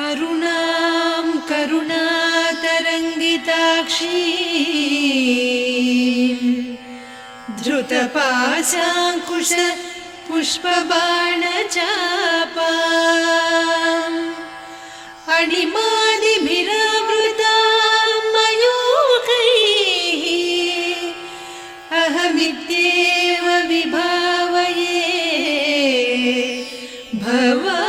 अरुणां करुणातरङ्गिताक्षीं धृतपाशाङ्कुश पुष्पबाणचापाम् अणिमादिभिरावृतां मयूखैः अहमित्येव विभावये भवानी।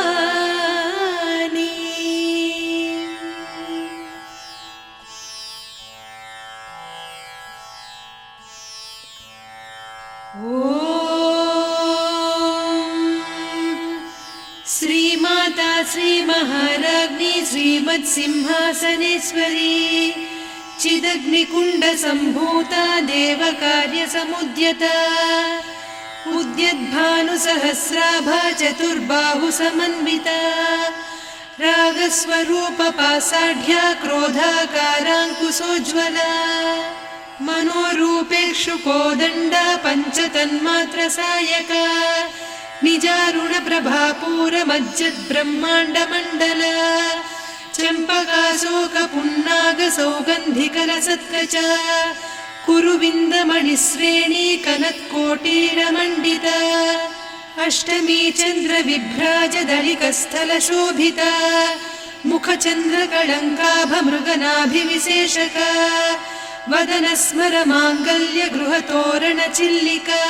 श्रीमाता श्रीमहाराज्ञी श्रीमत्सिंहासनेश्वरी चिदग्निकुण्डसम्भूता देवकार्यसमुद्यता उद्यद्भानुसहस्राभा चतुर्बाहुसमन्विता रागस्वरूपपासाढ्या क्रोधाकाराङ्कुशोज्ज्वला मनोरूपेक्षुकोदण्डा पञ्चतन्मात्रसायका निजारुणप्रभापूरमज्जद्ब्रह्माण्डमण्डला चम्पकाशोकपुन्नागसौगन्धिकलसत्कचा कुरुविन्दमणिश्रेणी कनत्कोटीरमण्डिता अष्टमी चन्द्रविभ्राजदलिकस्थलशोभिता मुखचन्द्रकळङ्काभमृगनाभिविशेषका वदनस्मरमाङ्गल्यगृहतोरणचिल्लिका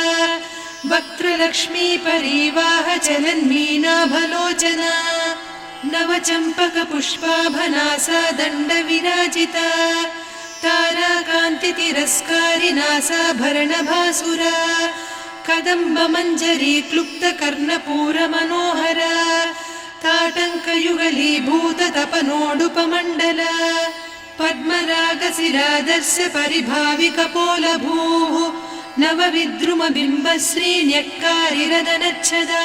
वक्त्रलक्ष्मी परीवाहचलन्मीनाभलोचना नवचम्पकपुष्पाभनासा दण्डविराजिता ताराकान्तितिरस्कारिनासाभरणभासुरा कदम्बमञ्जरी क्लुप्तकर्णपूरमनोहरा ताटङ्कयुगलीभूततपनोडुपमण्डला पद्मरागशिरादर्श परिभाविकपोलभूः नवविद्रुमबिम्बश्रीन्यक्कारिरदनच्छदा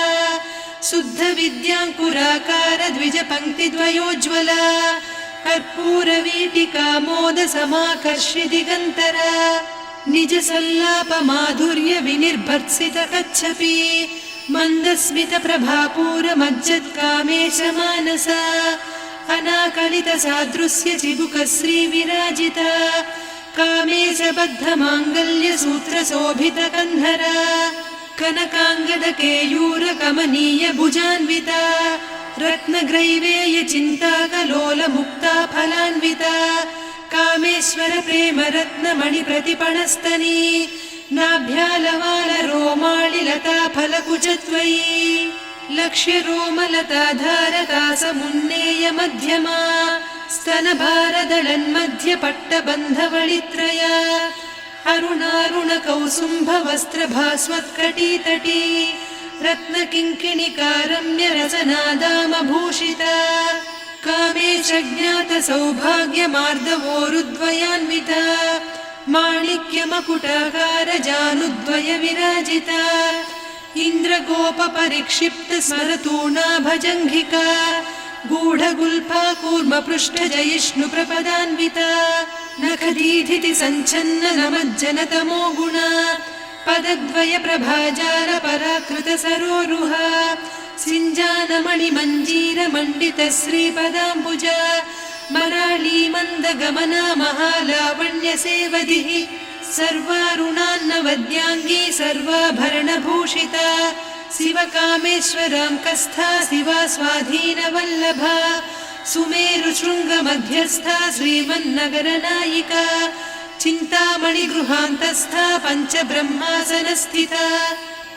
शुद्धविद्याङ्कुराकार द्विजपङ्क्तिद्वयोज्ज्वला कर्पूरवीटिकामोदसमाकर्षि दिगन्तरा निजसल्लापमाधुर्यविनिर्भर्त्सितकच्छपि मन्दस्मितप्रभापूरमज्जत्कामेशमानसा अनाकलितसादृश्यचिबुकश्रीविराजिता कामेशबद्धमाङ्गल्यसूत्रशोभितकन्धरा कनकाङ्गदकेयूरकमनीयभुजान्विता रत्नग्रैवेयचिन्ताकलोलमुक्ता फलान्विता कामेश्वरप्रेमरत्नमणिप्रतिपणस्तनी नाभ्यालवालरोमालिलता फलकुचत्वयी लक्ष्यरोमलताधारतासमुन्नेयमध्यमा स्तनभारदळन्मध्यपट्टबन्धवळित्रया अरुणारुणकौसुम्भवस्त्रभास्वत्कटीतटी रत्नकिङ्किणिकारम्यरसनादामभूषिता कामेशज्ञातसौभाग्यमार्दवोरुद्वयान्विता माणिक्यमकुटाकारजानुद्वयविराजिता इन्द्रगोपपरिक्षिप्तस्मरतूणाभजङ्घिका गूढगुल्फा कूर्मपृष्ठजयिष्णुप्रपदान्विता नखदीधिति सञ्छन्ननमज्जनतमो गुणा पदद्वयप्रभाजालपराकृतसरोरुहा सिञ्जानमणिमञ्जीरमण्डितश्रीपदाम्बुजा मराळीमन्दगमना महालावण्यसेवधिः सर्वारुणान्नवद्याङ्गी सर्वाभरणभूषिता शिवकामेश्वराङ्कस्था शिवा स्वाधीनवल्लभा सुमेरुशृङ्गमध्यस्था श्रीमन्नगरनायिका चिन्तामणिगृहान्तस्था पञ्चब्रह्मासनस्थिता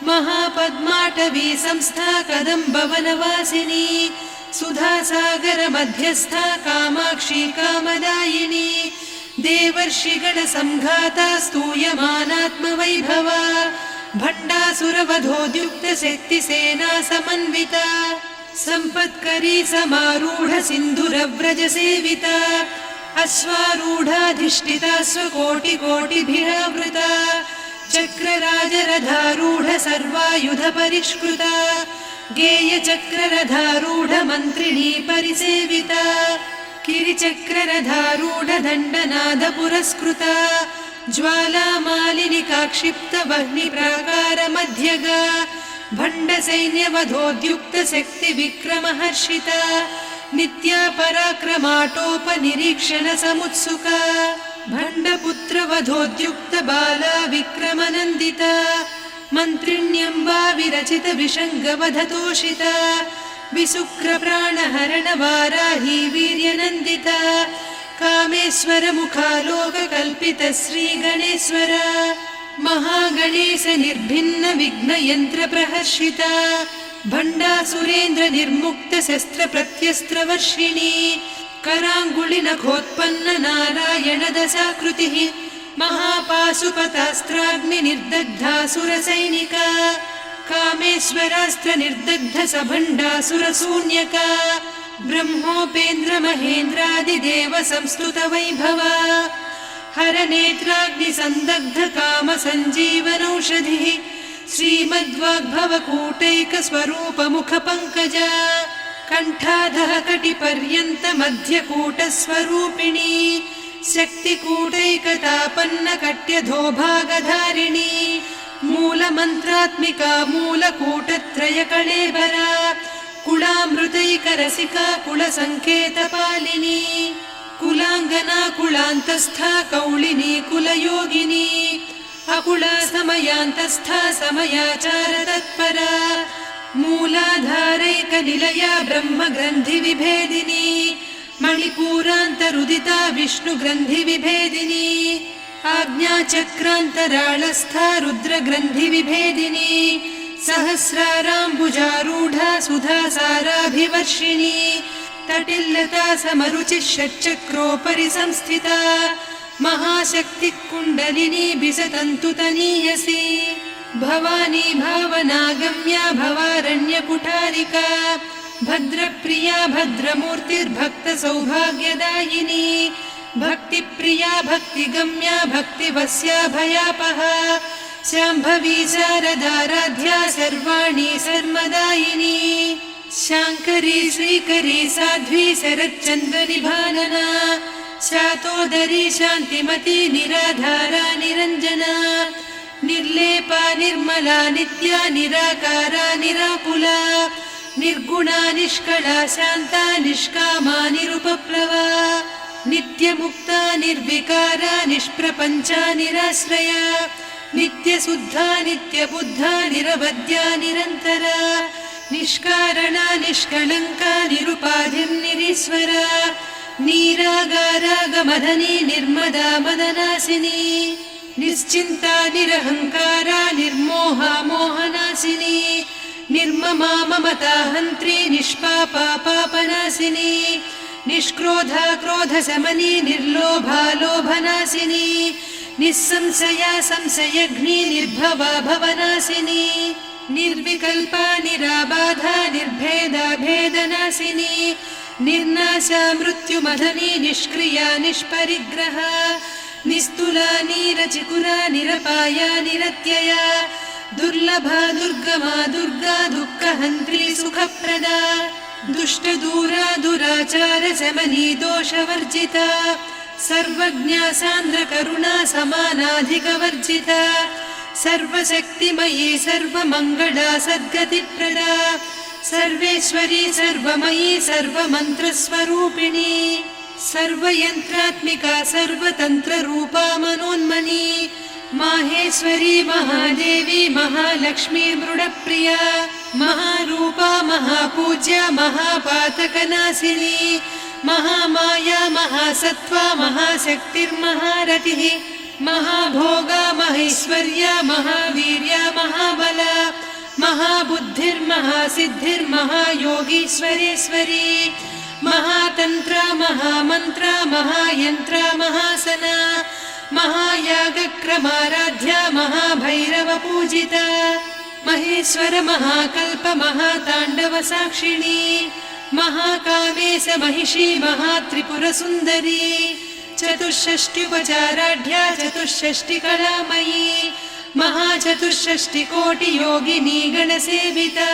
महापद्माटवी संस्था कदम्बवनवासिनी सुधासागरमध्यस्था कामाक्षी कामदायिनी देवर्षिगणसंघाता स्तूयमानात्मवैभवा भण्डासुरवधोद्युक्तशक्तिसेना समन्विता सम्पत्करी समारूढ सिन्धुरव्रजसेविता अश्वारूढाधिष्ठिता स्वकोटिकोटिभिरावृता चक्रराजरथारूढ सर्वायुधपरिष्कृता गेयचक्ररथारूढ मन्त्रिणी परिसेविता किरिचक्ररथारूढ दण्डनाद पुरस्कृता ज्वालामालिनिकाक्षिप्तवह्निप्राकारमध्यगा भण्डसैन्यवधोद्युक्तशक्तिविक्रमहर्षिता नित्या पराक्रमाटोपनिरीक्षण समुत्सुका भण्डपुत्रवधोद्युक्त बाला विक्रमनन्दिता मन्त्रिण्यम्बा विरचित विषङ्गवधतोषिता विशुक्रप्राणहरण वाराही वीर्यनन्दिता कामेश्वर मुखालोककल्पित श्रीगणेश्वर महागणेश निर्भिन्न विघ्नयन्त्र प्रहर्षिता भण्डासुरेन्द्र निर्मुक्त शस्त्र प्रत्यस्त्रवर्षिणी कराङ्गुलिनखोत्पन्न नारायण दशाकृतिः महापाशुपतास्त्राग्नि निर्दग्धासुरसैनिका कामेश्वरास्त्र निर्दग्ध सभण्डासुरशून्यका ब्रह्मोपेन्द्र महेन्द्रादिदेव संस्तुत वैभवा हरनेत्राग्नि संदग्ध काम सञ्जीवनौषधिः श्रीमद्वाग्भवकूटैक स्वरूप मुख पंकजा कंठाधः कटिपर्यन्त मध्यकूट स्वरूपिणी शक्तिकूटैकतापन्न कट्यधोभागधारिणी मूलमन्त्रात्मिका मूलकूटत्रय कळेबरा कुलामृतैकरसिका कुलसङ्केतपालिनी कुलाङ्गना कुलान्तस्था कौलिनी कुलयोगिनी अकुला समयान्तस्था समयाचार तत्परा मूलाधारैकनिलया ब्रह्मग्रन्थि विभेदिनी मणिपूरान्तरुदिता विष्णुग्रन्थि विभेदिनी आज्ञाचक्रान्तराळस्था रुद्रग्रन्थि विभेदिनी सहस्राराम्बुजारूढा सुधासाराभिवर्षिणी तटिल्लता समरुचिः षट्चक्रोपरि संस्थिता महाशक्तिः कुण्डलिनी बिसतन्तुतनीयसी भवानी भावनागम्या भवारण्यकुठारिका भद्रप्रिया भद्रमूर्तिर्भक्तसौभाग्यदायिनी भक्तिप्रिया भक्तिगम्या भक्तिवस्या भयापहा शाम्भवी शारदाराध्या सर्वाणि सर्वदायिनी शाङ्करी श्रीकरी साध्वी शरच्चन्द्रनिभानना शातोदरी शान्तिमती निराधारा निरञ्जना निर्लेपा निर्मला नित्या निराकारा निराकुला निर्गुणा निष्कला शान्ता निष्कामा निरुपप्लवा नित्यमुक्ता निर्विकारा निष्प्रपञ्चा निराश्रया नित्यशुद्धा नित्यबुद्धा निरवद्या निरन्तरा निष्कारणा निष्कलङ्का निरुपाधिर्निरीश्वरा नीरागारागमदनी निर्मदा मदनासिनी निश्चिन्ता निरहङ्कारा निर्मोहा मोहनासिनी निर्ममा ममता हन्त्री निष्पापा पापनासिनी निष्क्रोधा क्रोधशमनी निर्लोभा लोभनासिनी निस्संशया संशयघ्नी निर्भवा भवनासिनी निर्विकल्पा निराबाधा निर्भेदा भेदनासिनी निर्नाशा मृत्युमदनी निष्क्रिया निष्परिग्रहा निस्तुला नीरचिकुरा निरपाया निरत्यया दुर्लभा दुर्गमा दुर्गा दुःखहन्त्री सुखप्रदा दुष्टदूरा दुराचार शमनी दोषवर्जिता सर्वज्ञा सान्द्रकरुणा समानाधिकवर्जिता सर्वशक्तिमयी सर्वमङ्गला सद्गतिप्रदा सर्वेश्वरी सर्वमयी सर्वमन्त्रस्वरूपिणी सर्वयन्त्रात्मिका सर्वतन्त्ररूपा मनोन्मनी माहेश्वरी महादेवी महालक्ष्मी मृडप्रिया महारूपा महापूज्या महापातकनाशिनी महामाया महासत्त्वा महाशक्तिर्महारतिः महाभोगा महेश्वर्या महावीर्या महाबला महाबुद्धिर्महासिद्धिर्महायोगीश्वरेश्वरी महातन्त्रा महामन्त्रा महायन्त्रा महासना महायागक्रमाराध्या महाभैरवपूजिता महेश्वर महाकल्प महाताण्डव साक्षिणी महाकामेश महिषी महात्रिपुरसुन्दरी चतुष्षष्ट्युपचाराढ्या चतुष्षष्टिकलामयी महाचतुष्षष्टिकोटियोगिनी गणसेविता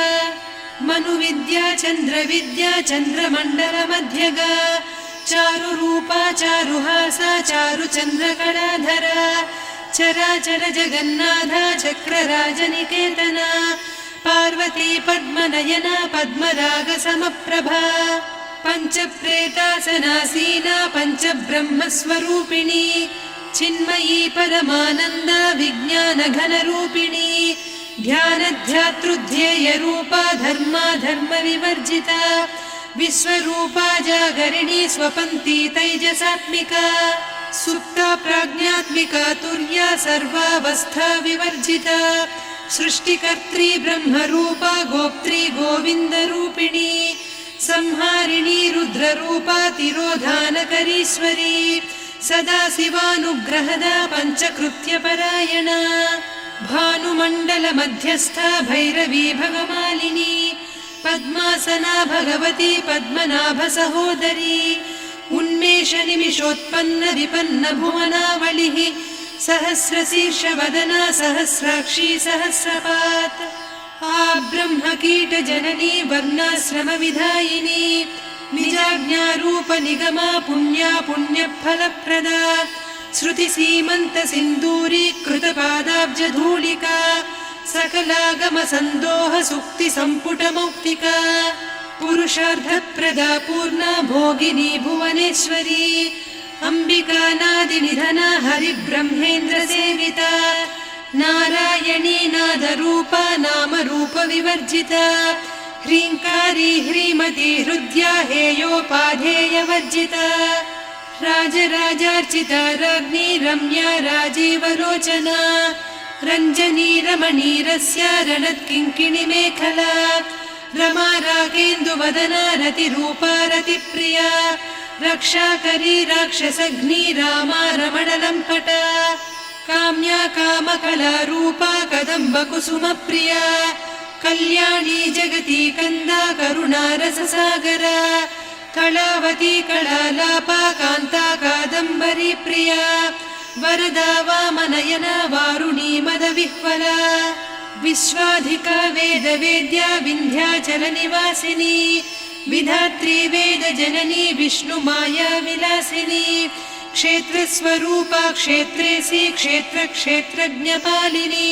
मनुविद्या चन्द्रविद्या चन्द्रमण्डलमध्यगा चारुरूपा चारुहासा चारुचन्द्रकलाधरा चराचर जगन्नाथा चक्रराजनिकेतना पार्वती पद्मनयना पद्मरागसमप्रभा पञ्चप्रेतासनासीना पञ्चब्रह्मस्वरूपिणी चिन्मयी परमानन्दा विज्ञानघनरूपिणी ध्यानध्यातृध्येयरूपा धर्माधर्मविवर्जिता विश्वरूपा जागरिणी स्वपन्ती तैजसात्मिका सुप्ता प्राज्ञात्मिका तुर्या सर्वावस्था विवर्जिता सृष्टिकर्त्री ब्रह्मरूपा गोप्त्री गोविन्दरूपिणी संहारिणी रुद्ररूपा तिरोधानकरीश्वरी सदा शिवानुग्रहदा पञ्चकृत्यपरायणा भानुमण्डलमध्यस्था भैरवी भगमालिनी पद्मासना भगवती पद्मनाभसहोदरी उन्मेषनिमिषोत्पन्न विपन्न भुवनावलिः सहस्रशीर्षवदना सहस्राक्षी सहस्रपात् ब्रह्मकीटजननी वर्णाश्रमविधायिनी निजाज्ञारूपनिगमा पुण्या पुण्यफलप्रदा श्रुतिसीमन्तसिन्दूरीकृतपादाब्जधूलिका सकलागमसन्दोहसुक्तिसम्पुटमौक्तिका पुरुषार्थप्रदा पूर्णा भोगिनी भुवनेश्वरी अम्बिकानादिनिधना हरिब्रह्मेन्द्रसेविता नारायणी नादरूपा नामरूपविवर्जिता ह्रीङ्कारी ह्रीमती हृद्या हेयोपाधेयवर्जिता राजराजार्चिता राज्ञी रम्या राजीवलोचना रञ्जनी रमणीरस्या रणत्किङ्किणिमेखला रमा रागेन्दुवदना रतिरूपा रतिप्रिया रक्षाकरी राक्षसघ्नी रामा रमणलम्पटा काम्या कामकलारूपा कदम्बकुसुमप्रिया कल्याणी जगती कन्दा करुणारससागरा कलावती कलालापा कान्ता कादम्बरी प्रिया वरदा वामनयना वारुणी मदविह्वला विश्वाधिका वेदवेद्या विन्ध्याचलनिवासिनी विधात्री वेदजननी विष्णुमाया विलासिनी क्षेत्रस्वरूपा क्षेत्रेसी क्षेत्रक्षेत्रज्ञपालिनी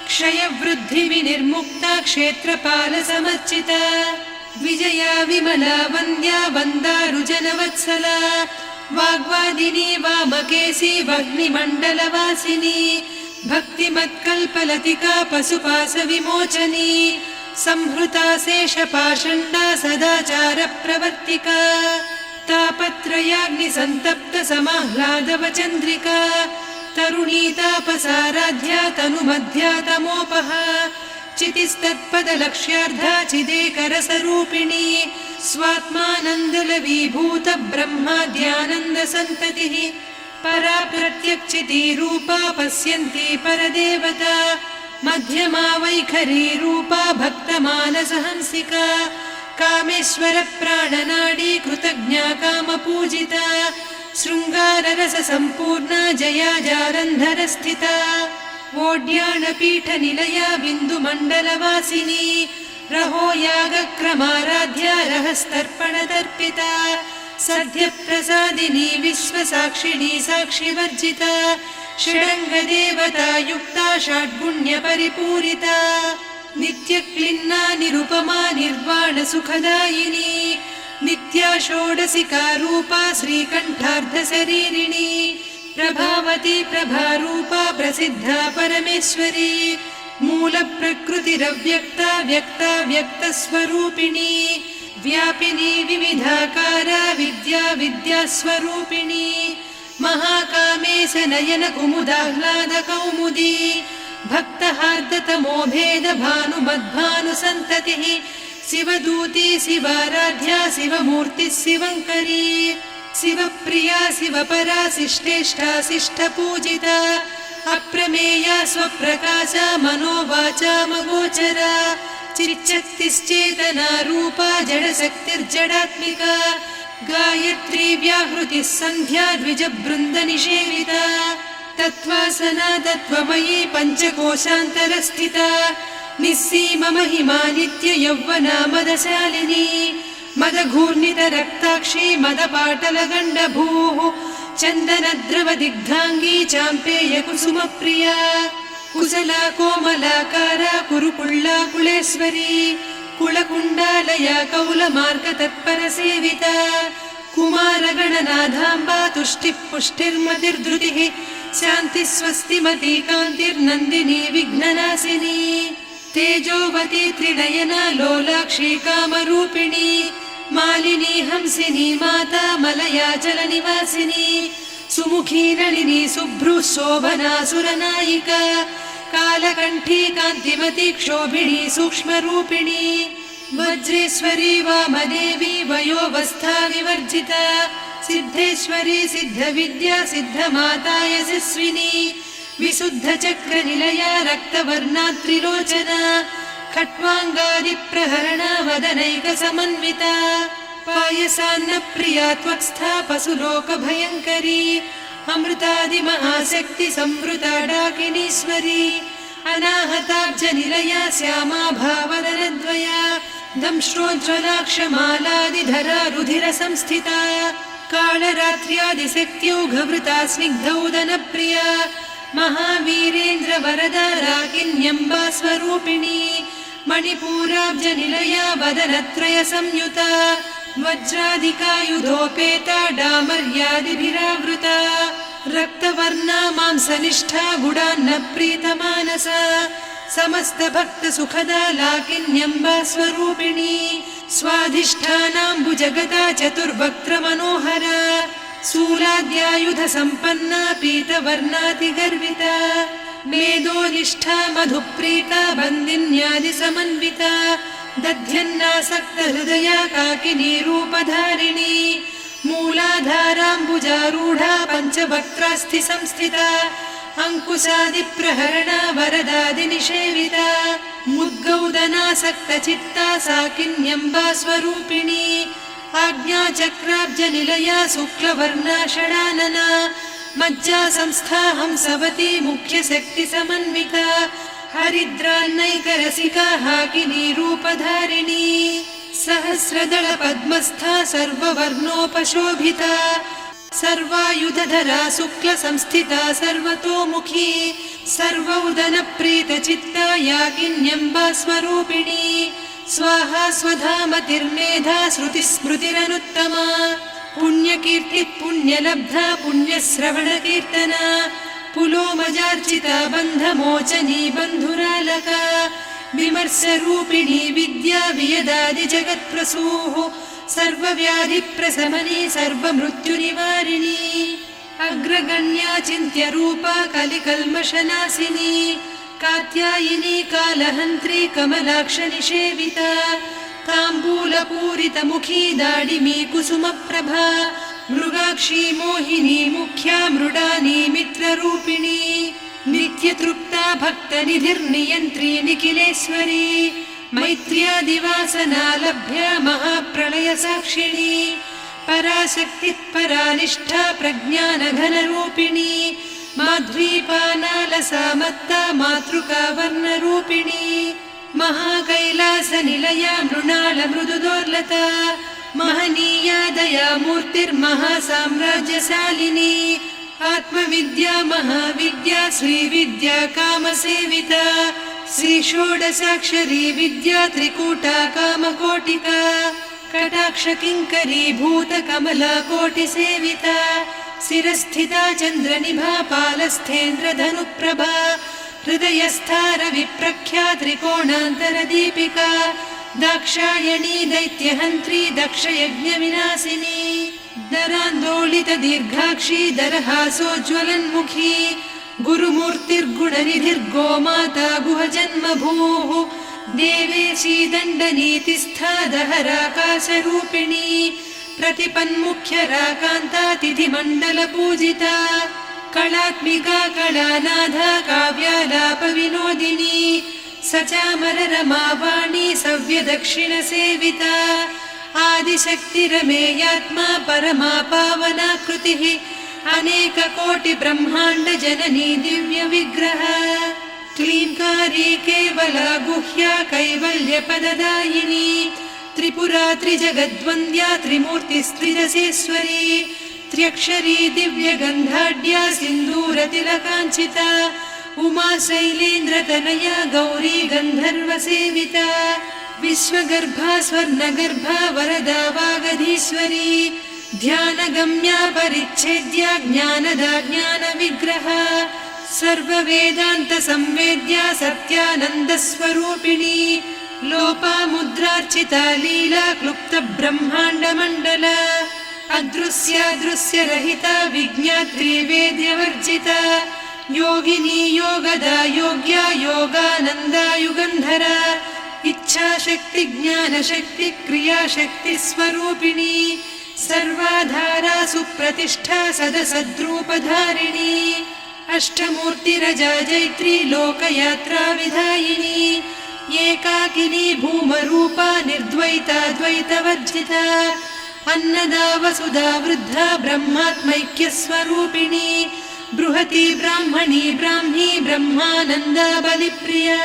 क्षयवृद्धिविनिर्मुक्ता क्षेत्रपालसमर्चिता विजया विमला वन्द्या वन्दारुजनवत्सला वाग्वादिनी वामकेशी वह्निमण्डलवासिनी भक्तिमत्कल्पलतिका पशुपाशविमोचनी संहृता शेषपाषण्डा सदाचारप्रवर्तिका तापत्रयाग्निसन्तप्त समाह्लादवचन्द्रिका तरुणी तापसाराध्या तनुमध्या तमोपहा चितिस्तत्पदलक्ष्यार्धा चिदेकरसरूपिणी स्वात्मानन्दलवीभूत ब्रह्माद्यानन्दसन्ततिः परा प्रत्यक्षितीरूपा पश्यन्ती परदेवता मध्यमा वैखरी रूपा भक्तमानसहंसिका कामेश्वर प्राणनाडी कृतज्ञा कामपूजिता शृङ्गाररससम्पूर्णा जया जारन्धरस्थिता वोड्याणपीठनिलया बिन्दुमण्डलवासिनी रहो यागक्रमाराध्या रहस्तर्पणतर्पिता सद्यप्रसादिनी विश्वसाक्षिणी साक्षिवर्जिता षडङ्गदेवता युक्ता षड्गुण्यपरिपूरिता नित्यक्लिन्ना निरुपमा निर्वाणसुखदायिनी नित्या षोडशिका रूपा श्रीकण्ठार्धशरीरिणी प्रभावती प्रभारूपा प्रसिद्धा परमेश्वरी मूलप्रकृतिरव्यक्ता व्यक्ता व्यक्तस्वरूपिणी व्यापिनी विविधाकारा विद्या विद्यास्वरूपिणी महाकामेश नयन कुमुदाह्लादकौमुदी भक्तहार्दतमो भेद भानुमद्भानुसन्ततिः शिवदूती शिवाराध्या शिवमूर्तिः शिवङ्करी शिवप्रिया शिवपरा शिष्टेष्टा शिष्टपूजिता अप्रमेया स्वप्रकाशा मनोवाचामगोचरा चिच्चक्तिश्चेतना रूपा जडशक्तिर्जडात्मिका गायत्री व्याहृतिः सन्ध्या द्विजबृन्दनिषेविता तत्त्वासना तत्त्वमयी पञ्चकोशान्तरस्थिता निस्सीममहिमा नित्ययौवना मदशालिनी मदघूर्णितरक्ताक्षी मदपाटलगण्डभूः चन्दनद्रवदिग्धाङ्गी चाम्पेयकुसुमप्रिया कुशला कोमलाकारा कुरुकुळ्ळा कुलेश्वरी कुलकुण्डालया कौलमार्गतत्परसेविता कुमारगणनाथाम्बा तुष्टिः पुष्टिर्मतिर्धृतिः शान्तिः स्वस्तिमती कान्तिर्नन्दिनी विघ्ननाशिनी तेजोवती त्रिनयना लोलाक्षी कामरूपिणी मालिनी हंसिनी माता मलयाचलनिवासिनी सुमुखी नलिनी शुभ्रुः शोभना सुरनायिका कालकण्ठी कान्तिमती क्षोभिणी सूक्ष्मरूपिणी वज्रेश्वरी वामदेवी वयोवस्था विवर्जिता सिद्धेश्वरी सिद्धविद्या सिद्धमाता यशस्विनी विशुद्धचक्रनिलया रक्तवर्णा त्रिलोचना खट्वाङ्गादिप्रहरणा वदनैकसमन्विता पायसान्नप्रिया त्वक्स्था पशुलोकभयङ्करी अमृतादिमहाशक्ति संवृता डाकिनीश्वरी अनाहताब्जनिलया श्यामा भावदनद्वया दंष्ट्रोज्ज्वलाक्षमालादिधरा रुधिरसंस्थिता कालरात्र्यादिशक्त्यौघवृता स्निग्धौदनप्रिया महावीरेन्द्रवरदा राकिन्यम्बा स्वरूपिणी मणिपूराब्जनिलया वदनत्रयसंयुता वज्राधिकायुधोपेता डामर्यादिभिरावृता रक्तवर्णा मांसनिष्ठा गुडान्नप्रीतमानसा समस्तभक्तसुखदा लाकिन्यम्बा स्वरूपिणी स्वाधिष्ठानाम्बुजगता चतुर्वक्त्रमनोहरा शूलाद्यायुधसम्पन्ना पीतवर्णातिगर्विता मेदोनिष्ठा मधुप्रीता बन्दिन्यादिसमन्विता दध्यन्नासक्तहृदया काकिनी रूपधारिणी मूलाधाराम्बुजारूढा पञ्चवक्त्रास्थि संस्थिता अङ्कुशादिप्रहरणा वरदादिनिषेविता मुद्गौदनासक्तचित्ता साकिन्यम्बा स्वरूपिणी आज्ञाचक्राब्जनिलया शुक्लवर्णा षडानना मज्जा संस्था हंसवती मुख्यशक्तिसमन्विता हरिद्रान्नैकरसिका हाकिनी रूपधारिणी सहस्रदल पद्मस्था सर्ववर्णोपशोभिता सर्वायुधधरा शुक्लसंस्थिता सर्वतोमुखी सर्वौदनप्रीतचित्ता याकिन्यम्बा स्वरूपिणी स्वाहा स्वधामतिर्मेधा श्रुतिस्मृतिरनुत्तमा पुण्यकीर्तिः पुण्यलब्धा पुण्यश्रवणकीर्तना पुलोमजार्चिता बन्धमोचनी बन्धुरालका विमर्शरूपिणी विद्या वियदादिजगत्प्रसूः सर्वव्याधिप्रशमनी सर्वमृत्युनिवारिणी अग्रगण्या चिन्त्यरूपा कलिकल्मषनाशिनी कात्यायिनी कालहन्त्री कमलाक्षनिषेविता ताम्बूलपूरितमुखी दाडिमी कुसुमप्रभा मृगाक्षी मोहिनी मुख्या मृडानी मित्ररूपिणी नित्यतृप्ता भक्तनिधिर्नियन्त्री निखिलेश्वरी मैत्र्यादिवासना लभ्या महाप्रलयसाक्षिणी पराशक्तिः परानिष्ठा प्रज्ञानघनरूपिणी माध्वीपानालसामत्ता मातृका वर्णरूपिणी महाकैलासनिलया मृणालमृदुदोर्लता महनीया दया मूर्तिर्महासाम्राज्यशालिनी आत्मविद्या महाविद्या श्रीविद्या कामसेविता श्रीषोडशाक्षरी विद्या त्रिकूटा कामकोटिका कटाक्षकिङ्करी भूतकमला कोटिसेविता शिरस्थिता चन्द्रनिभा पालस्थेन्द्रधनुप्रभा हृदयस्था रविप्रख्या त्रिकोणान्तरदीपिका दाक्षायणी दैत्यहन्त्री दक्षयज्ञविनाशिनी दरान्दोलितदीर्घाक्षी दरहासोज्ज्वलन्मुखी गुरुमूर्तिर्गुणनिधिर्गोमाता गुहजन्मभूः देवेशी दण्डनीतिस्था दहराकाशरूपिणी प्रतिपन्मुख्यराकान्ता तिथिमण्डलपूजिता कलात्मिका कलानाधा काव्यालापविनोदिनी सचामररमावाणी सव्यदक्षिणसेविता आदिशक्तिरमेयात्मा परमा पावनाकृतिः अनेककोटिब्रह्माण्डजननी दिव्यविग्रह क्लीङ्कारी केवला गुह्या कैवल्यपददायिनी त्रिपुरा त्रिजगद्वन्द्या त्रिमूर्तिस्त्रिदशेश्वरी त्र्यक्षरी दिव्यगन्धाढ्या सिन्दूरतिलकाञ्चिता उमा शैलेन्द्रतनया गौरी गन्धर्वसेविता विश्वगर्भा स्वर्णगर्भा वरदा वागधीश्वरी ध्यानगम्या परिच्छेद्या ज्ञानदा ज्ञानविग्रहा सर्ववेदान्तसंवेद्या सत्यानन्दस्वरूपिणी लोपामुद्रार्चिता लीला क्लुप्तब्रह्माण्डमण्डला अदृश्यादृश्यरहिता विज्ञात्री वेद्यवर्जिता योगिनी योगदा योग्या योगानन्दा युगन्धरा इच्छाशक्ति ज्ञानशक्ति क्रियाशक्ति स्वरूपिणी सर्वाधारा सुप्रतिष्ठा सदसद्रूपधारिणी अष्टमूर्तिरजा जैत्री लोकयात्रा विधायिनी एकाकिनी भूमरूपा निर्द्वैता द्वैतवर्जिता अन्नदा वसुधा वृद्धा ब्रह्मात्मैक्यस्वरूपिणी बृहती ब्राह्मणी ब्राह्मी ब्रह्मानन्दा बलिप्रिया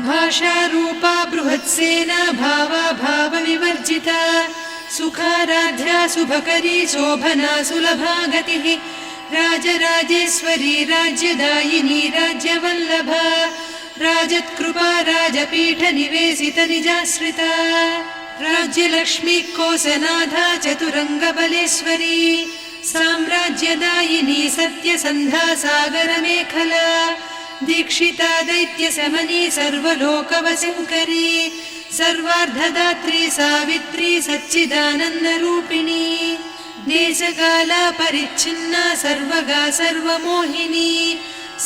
भाषारूपा बृहत्सेना भावा भावविवर्जिता सुखाराध्या शुभकरी शोभना सुलभा गतिः राजराजेश्वरी राज्यदायिनी राज्यवल्लभा राजत्कृपा राजपीठनिवेशितनिजाश्रिता राज्यलक्ष्मी कोसनाधा चतुरङ्गबलेश्वरी साम्राज्यदायिनी सत्यसन्धा सागरमेखला दीक्षिता दैत्यशमनी सर्वलोकवशङ्करी सर्वार्धदात्री सावित्री सच्चिदानन्दरूपिणी देशकाला परिच्छिन्ना सर्वगा सर्वमोहिनी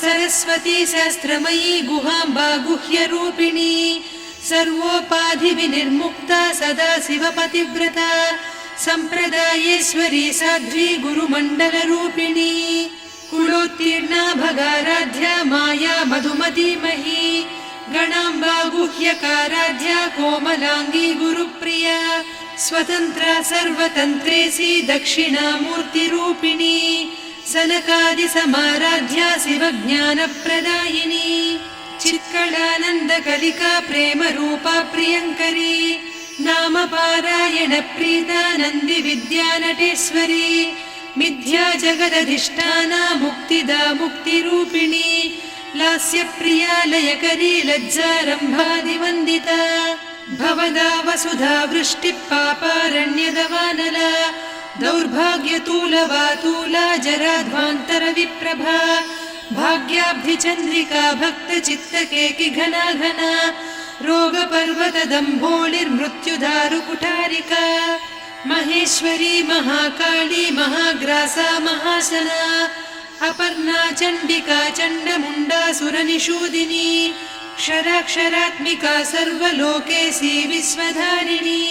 सरस्वती शास्त्रमयी गुहाम्बा गुह्यरूपिणी सर्वोपाधिविनिर्मुक्ता सदा शिवपतिव्रता सम्प्रदायेश्वरी साध्वी गुरुमण्डलरूपिणी कुलोत्तीर्णा भगाराध्या माया मधुमतीमही गणाम्बा गुह्यकाराध्या कोमलाङ्गी गुरुप्रिया स्वतन्त्रा सर्वतन्त्रेसी दक्षिणामूर्तिरूपिणी सनकादिसमाराध्या शिवज्ञानप्रदायिनी चित्कलानन्दकलिका प्रेमरूपा प्रियङ्करी नामपारायणप्रीता नन्दिविद्यानटेश्वरी मिथ्या जगदधिष्ठाना मुक्तिदा मुक्तिरूपिणी लास्यप्रिया लयकरी लज्जारम्भादिवन्दिता भवदा वसुधा वृष्टिः पापारण्यदवानला दौर्भाग्यतूलवातूला जराध्वान्तरविप्रभा भाग्याब्धिचन्द्रिका भक्तचित्तकेकि घना घना रोगपर्वतदम्भोलिर्मृत्युदारुकुठारिका महेश्वरी महाकाली महाग्रासा महाशना अपर्णा चण्डिका चण्डमुण्डा सुरनिषूदिनी क्षराक्षरात्मिका सर्वलोकेशी विश्वधारिणी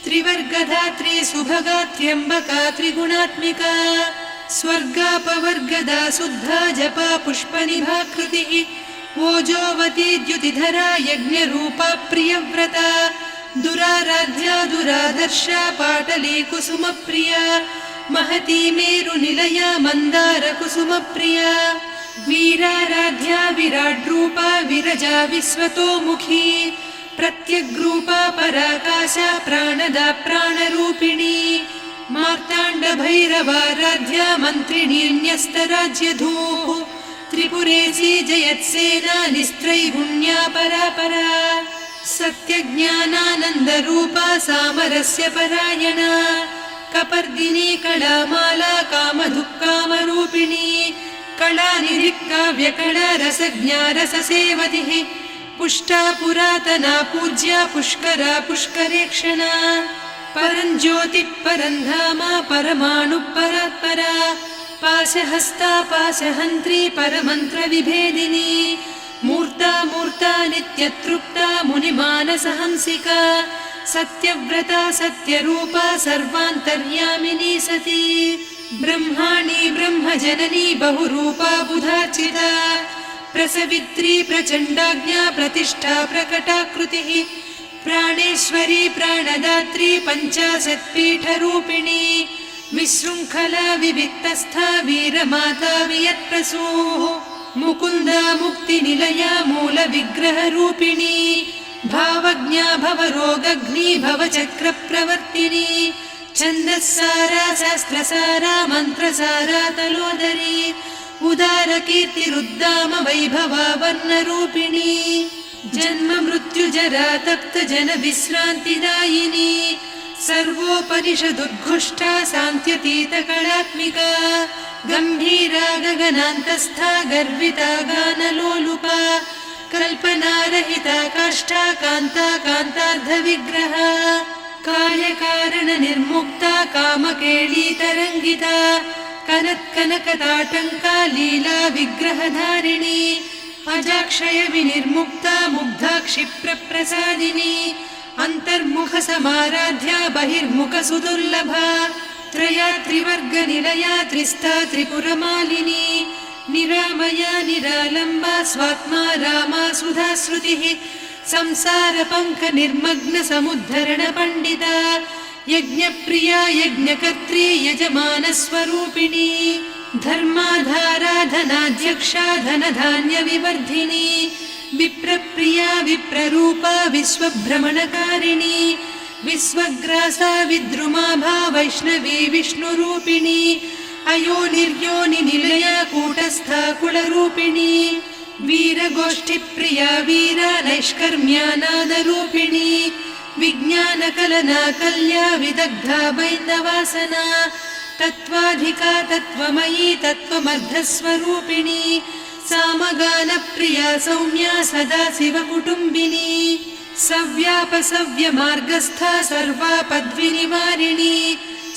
त्रिवर्गधात्री सुभगा त्र्यम्बका त्रिगुणात्मिका स्वर्गापवर्गदा शुद्धा जपा पुष्पनिभाकृतिः ओजोवती द्युतिधरा यज्ञरूपा प्रियव्रता दुराराध्या दुरादर्शा पाटली कुसुमप्रिया महती मेरुनिलया मन्दारकुसुमप्रिया वीराराध्या विराड्रूपा विरजा विश्वतोमुखी प्रत्यग्रूपा पराकाशा प्राणदा प्राणरूपिणी मार्ताण्डभैरवाराध्या मन्त्रिणी न्यस्तराज्यधूः त्रिपुरेशी जयत्सेना निस्त्रैगुण्या परापरा सत्यज्ञानानन्दरूपा सामरस्य परायणा कपर्दिनी कलामाला कामधुक्कामरूपिणी कलानिधिः काव्यकला रसज्ञा रससेवतिः पुष्टा पुरातना पूज्या पुष्करा पुष्करेक्षणा परञ्ज्योतिः परन्धामा परमाणुः परात्परा पाशहस्ता पाशहन्त्री परमन्त्रविभेदिनी मूर्ता मूर्ता नित्यतृप्ता मुनिमानसहंसिका सत्यव्रता सत्यरूपा सर्वान्तर्यामिनी सती ब्रह्माणी ब्रह्मजननी बहुरूपा बुधार्चिता प्रसवित्री प्रचण्डाज्ञा प्रतिष्ठा प्रकटाकृतिः प्राणेश्वरी प्राणदात्री पञ्चाशत्पीठरूपिणी विशृङ्खला विविक्तस्था वीरमाता वियत्प्रसूः मुकुन्दा मुक्तिनिलया मूलविग्रहरूपिणी भावज्ञा भवरोगग्नी भवचक्रप्रवर्तिनी छन्दस्सारा शास्त्रसारा मन्त्रसारा तलोदरी उदारकीर्तिरुद्दाम वैभवा वर्णरूपिणी जन्म मृत्यु जरा तप्त जन विश्रान्तिदायिनी सर्वोपनिषदुद्घुष्टा सान्त्यतीत कलात्मिका गम्भीरा गगनान्तस्था गर्विता गानलोलुपा कल्पनारहिता काष्ठा कान्ता कान्तार्धविग्रहा कायकारण निर्मुक्ता कामकेळी तरङ्गिता कनत्कनकताटङ्का लीला विग्रहधारिणी अजाक्षय विनिर्मुक्ता मुग्धा क्षिप्रप्रसादिनी अन्तर्मुख समाराध्या बहिर्मुख सुदुर्लभा त्रया त्रिवर्गनिलया त्रिस्था त्रिपुरमालिनी निरामया निरालम्बा स्वात्मा रामा सुधाश्रुतिः संसारपङ्क निर्मग्न समुद्धरण पण्डिता यज्ञप्रिया यज्ञकर्त्री यजमानस्वरूपिणी धर्माधारा धनाध्यक्षा धनधान्यविवर्धिनी विप्रप्रिया विप्ररूपा विश्वभ्रमणकारिणी विश्वग्रासा विद्रुमाभा वैष्णवी विष्णुरूपिणी अयोनिर्योनिनिलया कूटस्था कुलरूपिणी वीरगोष्ठिप्रिया वीरा नैष्कर्म्यानादरूपिणी विज्ञानकलना कल्या विदग्धा बैन्दवासना तत्त्वाधिका तत्त्वमयी तत्त्वमर्धस्वरूपिणी सामगानप्रिया सौम्या सदा शिवकुटुम्बिनी सव्यापसव्यमार्गस्था सर्वापद्विनिवारिणी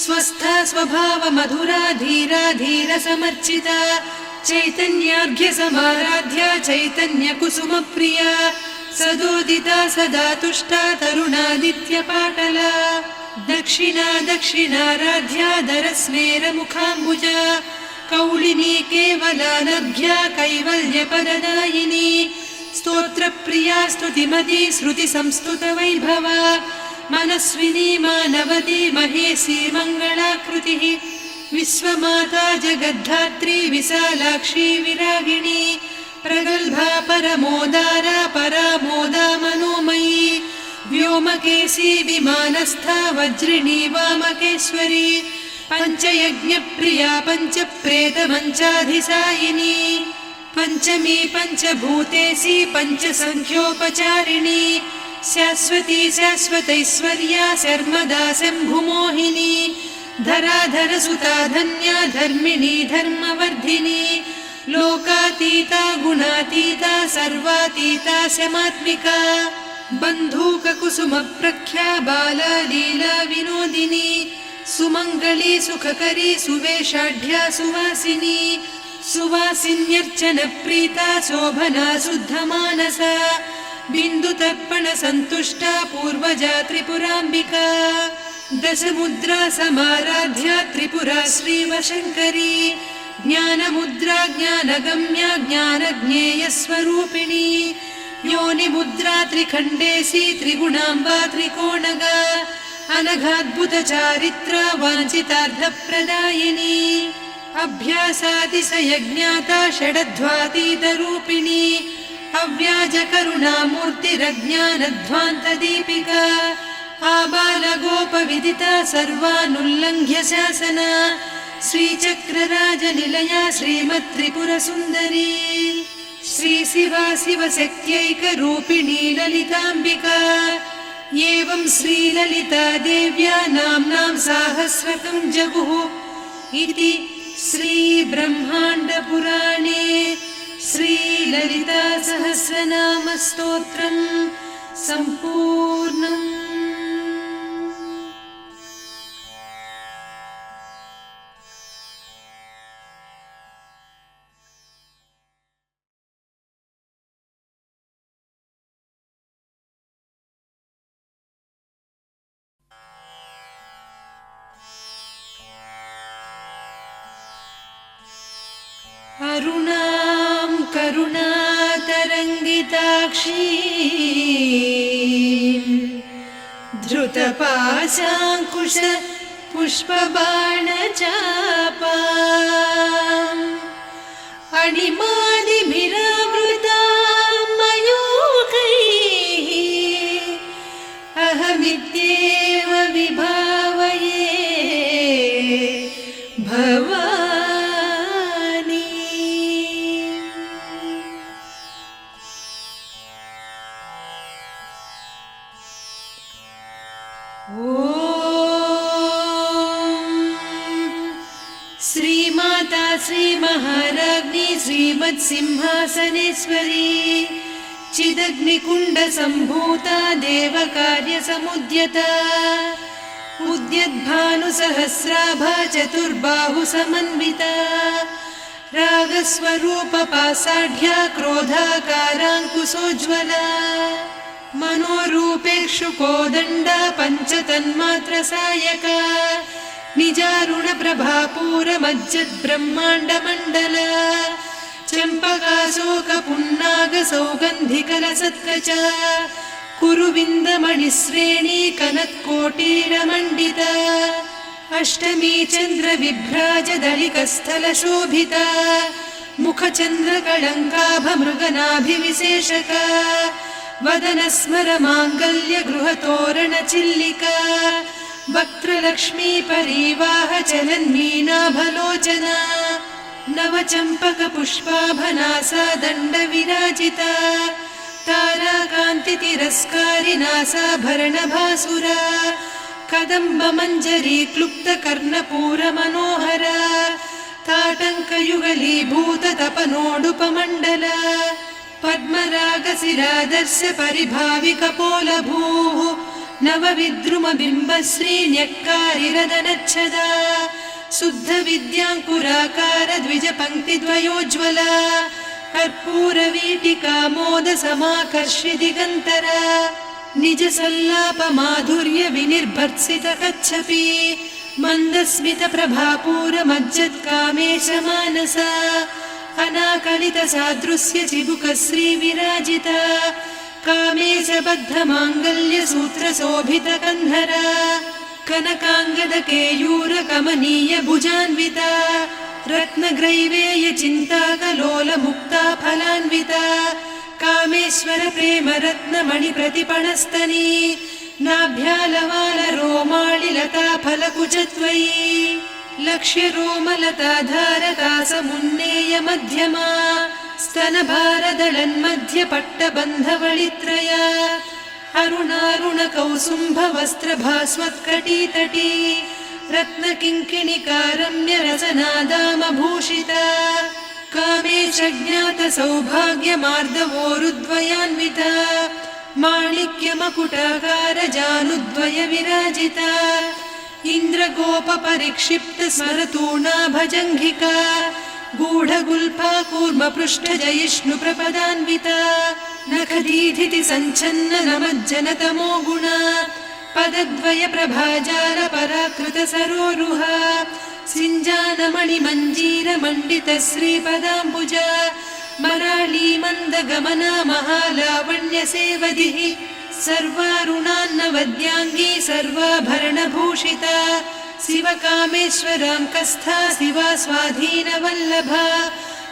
स्वस्था स्वभावमधुरा धीरा धीरसमर्चिता चैतन्यार्घ्यसमाराध्या चैतन्यकुसुमप्रिया सदोदिता सदा तुष्टा तरुणादित्यपाटला दक्षिणा दक्षिणाराध्या दरस्मेरमुखाम्बुजा कौलिनी केवलानर्घ्या कैवल्यपददायिनी स्तोत्रप्रिया स्तुतिमती श्रुतिसंस्तुतवैभवा मनस्विनी मानवती महेशी मङ्गलाकृतिः विश्वमाता जगद्धात्री विशालाक्षी विरागिणी प्रगल्भा परमोदारा परामोदा मनोमयी व्योमकेशी विमानस्था वज्रिणी वामकेश्वरी पञ्चयज्ञप्रिया पञ्चप्रेतमञ्चाधिसायिनी पञ्चमी पञ्चभूतेशी पञ्चसङ्ख्योपचारिणी शाश्वती शाश्वतैश्वर्या शर्मदा शम्भुमोहिनी धराधरसुता धन्या धर्मिणी धर्मवर्धिनी लोकातीता गुणातीता सर्वातीता शमात्मिका बन्धूककुसुमप्रख्या बाला लीला विनोदिनी सुमङ्गली सुखकरी सुवेशाढ्या सुवासिनी सुवासिन्यर्चनप्रीता शोभना शुद्धमानसा बिन्दुतर्पणसन्तुष्टा पूर्वजा त्रिपुराम्बिका दशमुद्रा समाराध्या त्रिपुरा श्रीवशङ्करी ज्ञानमुद्रा ज्ञानगम्या ज्ञानज्ञेयस्वरूपिणी योनिमुद्रा त्रिखण्डेशी त्रिगुणाम्बा त्रिकोणगा अनघाद्भुतचारित्रा वाञ्छितार्थप्रदायिनी अभ्यासातिशयज्ञाता षडध्वातीतरूपिणी अव्याजकरुणामूर्तिरज्ञानध्वान्तदीपिका आबालगोपविदिता सर्वानुल्लङ्घ्य शासना श्रीचक्रराजनिलया श्रीमत्त्रिपुरसुन्दरी श्रीशिवा शिवशक्त्यैकरूपिणी ललिताम्बिका एवं श्रीललिता देव्या नाम्नां साहस्रकं जगुः इति श्रीब्रह्माण्डपुराणे श्रीललितासहस्रनामस्तोत्रं सम्पूर्णम्। अरुणां करुणातरङ्गिताक्षीं धृतपाशाङ्कुश पुष्पबाणचापाम् अणिमादिभिरावृतां मयूखैः अहमित्येव विभावये भवानी। श्रीमाता श्रीमहाराज्ञी श्रीमत्सिंहासनेश्वरी चिदग्निकुण्डसम्भूता देवकार्यसमुद्यता उद्यद्भानुसहस्राभा चतुर्बाहुसमन्विता रागस्वरूपपासाढ्या क्रोधाकाराङ्कुशोज्ज्वला मनोरूपेक्षु कोदण्डा पञ्चतन्मात्रसायका निजारुणप्रभापूरमज्जद्ब्रह्माण्डमण्डला चम्पकाशोकपुन्नागसौगन्धिकलसत्कचा कुरुविन्दमणिश्रेणी कनत्कोटीरमण्डिता अष्टमी चन्द्रविभ्राजदलिकस्थलशोभिता मुखचन्द्रकळङ्काभमृगनाभिविशेषका वदनस्मरमाङ्गल्यगृहतोरणचिल्लिका वक्त्रलक्ष्मी परिवाहचलन्मीनाभलोचना नवचम्पकपुष्पाभनासा दण्डविराजिता ताराकान्तितिरस्कारिनासाभरणभासुरा कदम्बमञ्जरी क्लुप्तकर्णपूरमनोहरा ताटङ्कयुगलीभूततपनोडुपमण्डला पद्मरागशिरादर्श परिभाविकपोलभूः नवविद्रुमबिम्बश्रीन्यक्कारिरदनच्छदा शुद्धविद्याङ्कुराकार द्विजपङ्क्तिद्वयोज्ज्वला कर्पूरवीटिकामोदसमाकर्षि दिगन्तरा निजसल्लापमाधुर्यविनिर्भर्त्सितकच्छपि मन्दस्मितप्रभापूरमज्जत्कामेशमानसा अनाकलितसादृश्य चिबुकश्रीविराजिता कामेशबद्धमाङ्गल्यसूत्रशोभितकन्धरा कनकाङ्गदकेयूरकमनीयभुजान्विता रत्नग्रैवेयचिन्ताकलोलमुक्ता फलान्विता कामेश्वरप्रेमरत्नमणिप्रतिपणस्तनी नाभ्यालवालरोमाळिलता फलकुचत्वयी लक्ष्यरोमलताधारकासमुन्नेय मध्यमा स्तनभारदळन्मध्यपट्टबन्धवळित्रया अरुणारुणकौसुम्भवस्त्रभास्वत्कटीतटी रत्नकिङ्किणिकारम्यरसनादामभूषिता कामेशज्ञातसौभाग्यमार्दवोरुद्वयान्विता माणिक्यमकुटाकारजानुद्वयविराजिता इन्द्रगोपपरिक्षिप्तस्मरतूणाभजङ्घिका गूढगुल्फा कूर्मपृष्ठजयिष्णुप्रपदान्विता नखदीधिति सञ्छन्ननमज्जनतमो गुणा पदद्वयप्रभाजालपराकृतसरोरुहा सिञ्जानमणिमञ्जीरमण्डितश्रीपदाम्बुजा मराळीमन्दगमना महालावण्यसेवधिः सर्वारुणान्नवद्याङ्गी सर्वाभरणभूषिता शिवकामेश्वराङ्कस्था शिवा स्वाधीनवल्लभा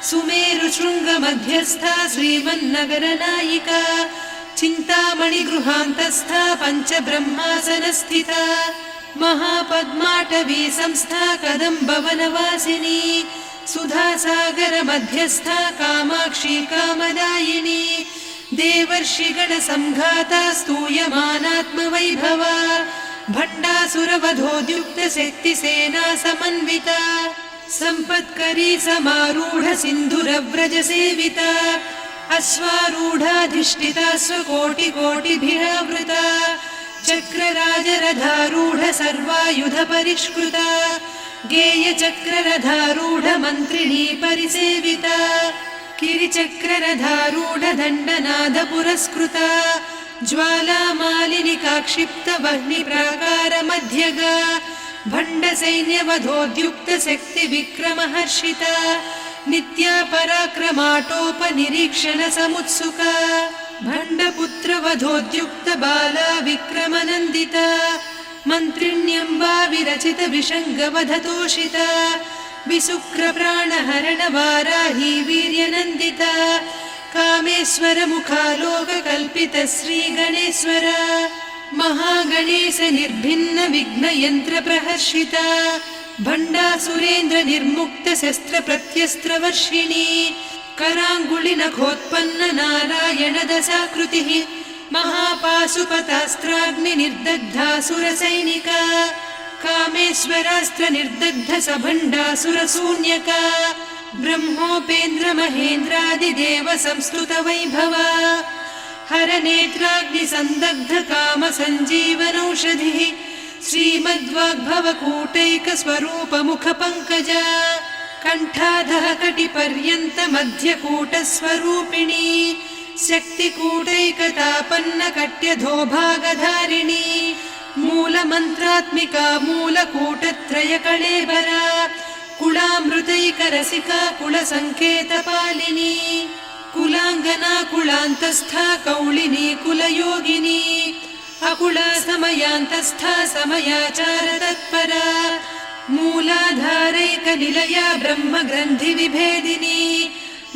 सुमेरुशृङ्गमध्यस्था श्रीमन्नगरनायिका चिन्तामणिगृहान्तस्था पञ्चब्रह्मासनस्थिता महापद्माटवी संस्था कदम्बवनवासिनी सुधासागरमध्यस्था कामाक्षी कामदायिनी देवर्षिगणसंघाता स्तूयमानात्मवैभवा भण्डासुरवधोद्युक्तशक्तिसेना समन्विता सम्पत्करी समारूढ सिन्धुरव्रजसेविता अश्वारूढाधिष्ठिता स्वकोटिकोटिभिरावृता चक्रराजरथारूढ सर्वायुधपरिष्कृता गेयचक्ररथारूढ मन्त्रिणी परिसेविता किरिचक्ररथारूढ दण्डनाद पुरस्कृता ज्वालामालिनिकाक्षिप्तवह्निप्राकारमध्यगा भण्डसैन्यवधोद्युक्तशक्तिविक्रमहर्षिता नित्या पराक्रमाटोपनिरीक्षणसमुत्सुका भण्डपुत्रवधोद्युक्तबाला विक्रमनन्दिता मन्त्रिण्यम्बा विरचितविषङ्गवधतोषिता विशुक्रप्राणहरणवाराही वीर्यनन्दिता कामेश्वरमुखालोककल्पितश्रीगणेश्वरा महागणेशनिर्भिन्नविघ्नयन्त्रप्रहर्षिता भण्डासुरेन्द्रनिर्मुक्तशस्त्रप्रत्यस्त्रवर्षिणी कराङ्गुलिनखोत्पन्ननारायणदशाकृतिः महापाशुपतास्त्राग्निनिर्दग्धासुरसैनिका कामेश्वरास्त्र निर्दग्ध सभण्डासुरशून्यका ब्रह्मोपेन्द्र महेन्द्रादिदेव संस्तुत वैभवा हरनेत्राग्नि संदग्ध काम संजीवनौषधिः श्रीमद्वाग्भवकूटैक स्वरूप मुख पंकजा कंठाधः कटिपर्यन्त मध्यकूट स्वरूपिणी शक्तिकूटैकतापन्न कट्यधोभागधारिणी मूलमन्त्रात्मिका मूलकूटत्रय कळेबरा कुलामृतैकरसिका कुलसङ्केतपालिनी कुलाङ्गना कुलान्तस्था कौलिनी कुलयोगिनी अकुला समयान्तस्था समयाचार तत्परा मूलाधारैकनिलया ब्रह्मग्रन्थि विभेदिनी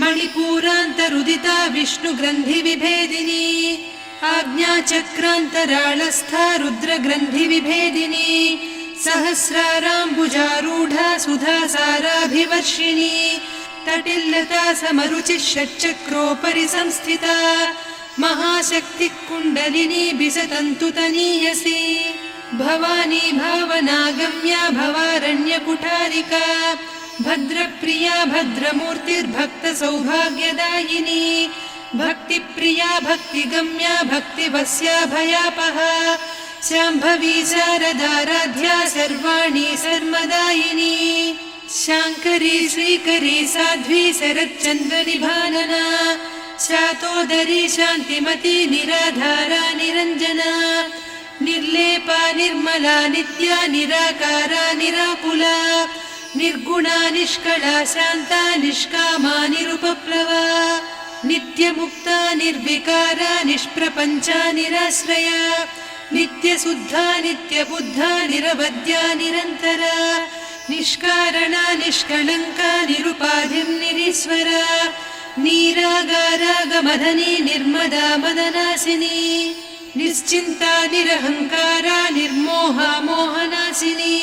मणिपूरान्तरुदिता विष्णुग्रन्थि विभेदिनी आज्ञाचक्रान्तराळस्था रुद्रग्रन्थि विभेदिनी सहस्राराम्बुजारूढा सुधासाराभिवर्षिणी तटिल्लता समरुचिः षट्चक्रोपरि संस्थिता महाशक्तिः कुण्डलिनी बिसतन्तुतनीयसी भवानी भावनागम्या भवारण्यकुठारिका भद्रप्रिया भद्रमूर्तिर्भक्तसौभाग्यदायिनी भक्तिप्रिया भक्तिगम्या भक्तिवस्या भयापहा शाम्भवी शारदाराध्या सर्वाणि सर्वदायिनी शाङ्करी श्रीकरी साध्वी शरच्चन्द्रनिभानना शातोदरी शान्तिमती निराधारा निरञ्जना निर्लेपा निर्मला नित्या निराकारा निराकुला निर्गुणा निष्कला शान्ता निष्कामा निरुपप्लवा नित्यमुक्ता निर्विकारा निष्प्रपञ्चा निराश्रया नित्यशुद्धा नित्यबुद्धा निरवद्या निरन्तरा निष्कारणा निष्कलङ्का निरुपाधिर्निरीश्वरा नीरागारागमदनी निर्मदा मदनासिनी निश्चिन्ता निरहङ्कारा निर्मोहा मोहनासिनी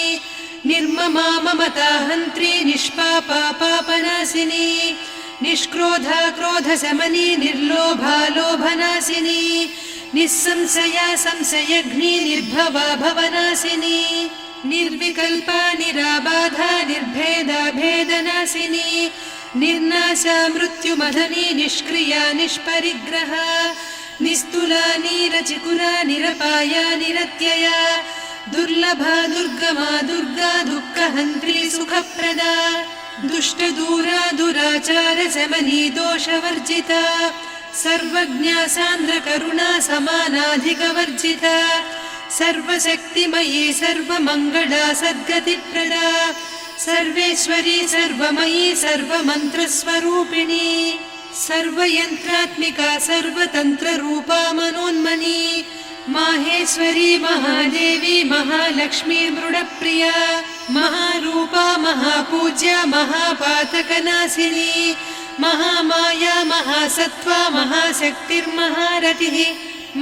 निर्ममा ममता हन्त्री निष्पापा पापनासिनी निष्क्रोधा क्रोधशमनी निर्लोभा लोभनासिनी निस्संशया संशयघ्नी निर्भवा भवनासिनी निर्विकल्पा निराबाधा निर्भेदा भेदनासिनी निर्नाशा मृत्युमदनी निष्क्रिया निष्परिग्रहा निस्तुला नीरचिकुरा निरपाया निरत्यया दुर्लभा दुर्गमा दुर्गा दुःखहन्त्री सुखप्रदा दुष्टदूरा दुराचार शमनी दोषवर्जिता सर्वज्ञा सान्द्रकरुणा समानाधिकवर्जिता सर्वशक्तिमयी सर्वमङ्गला सद्गतिप्रदा सर्वेश्वरी सर्वमयी सर्वमन्त्रस्वरूपिणी सर्वयन्त्रात्मिका सर्वतन्त्ररूपा मनोन्मनी माहेश्वरी महादेवी महालक्ष्मी मृडप्रिया महारूपा महापूज्या महापातकनाशिनी महामाया महासत्त्वा महाशक्तिर्महारतिः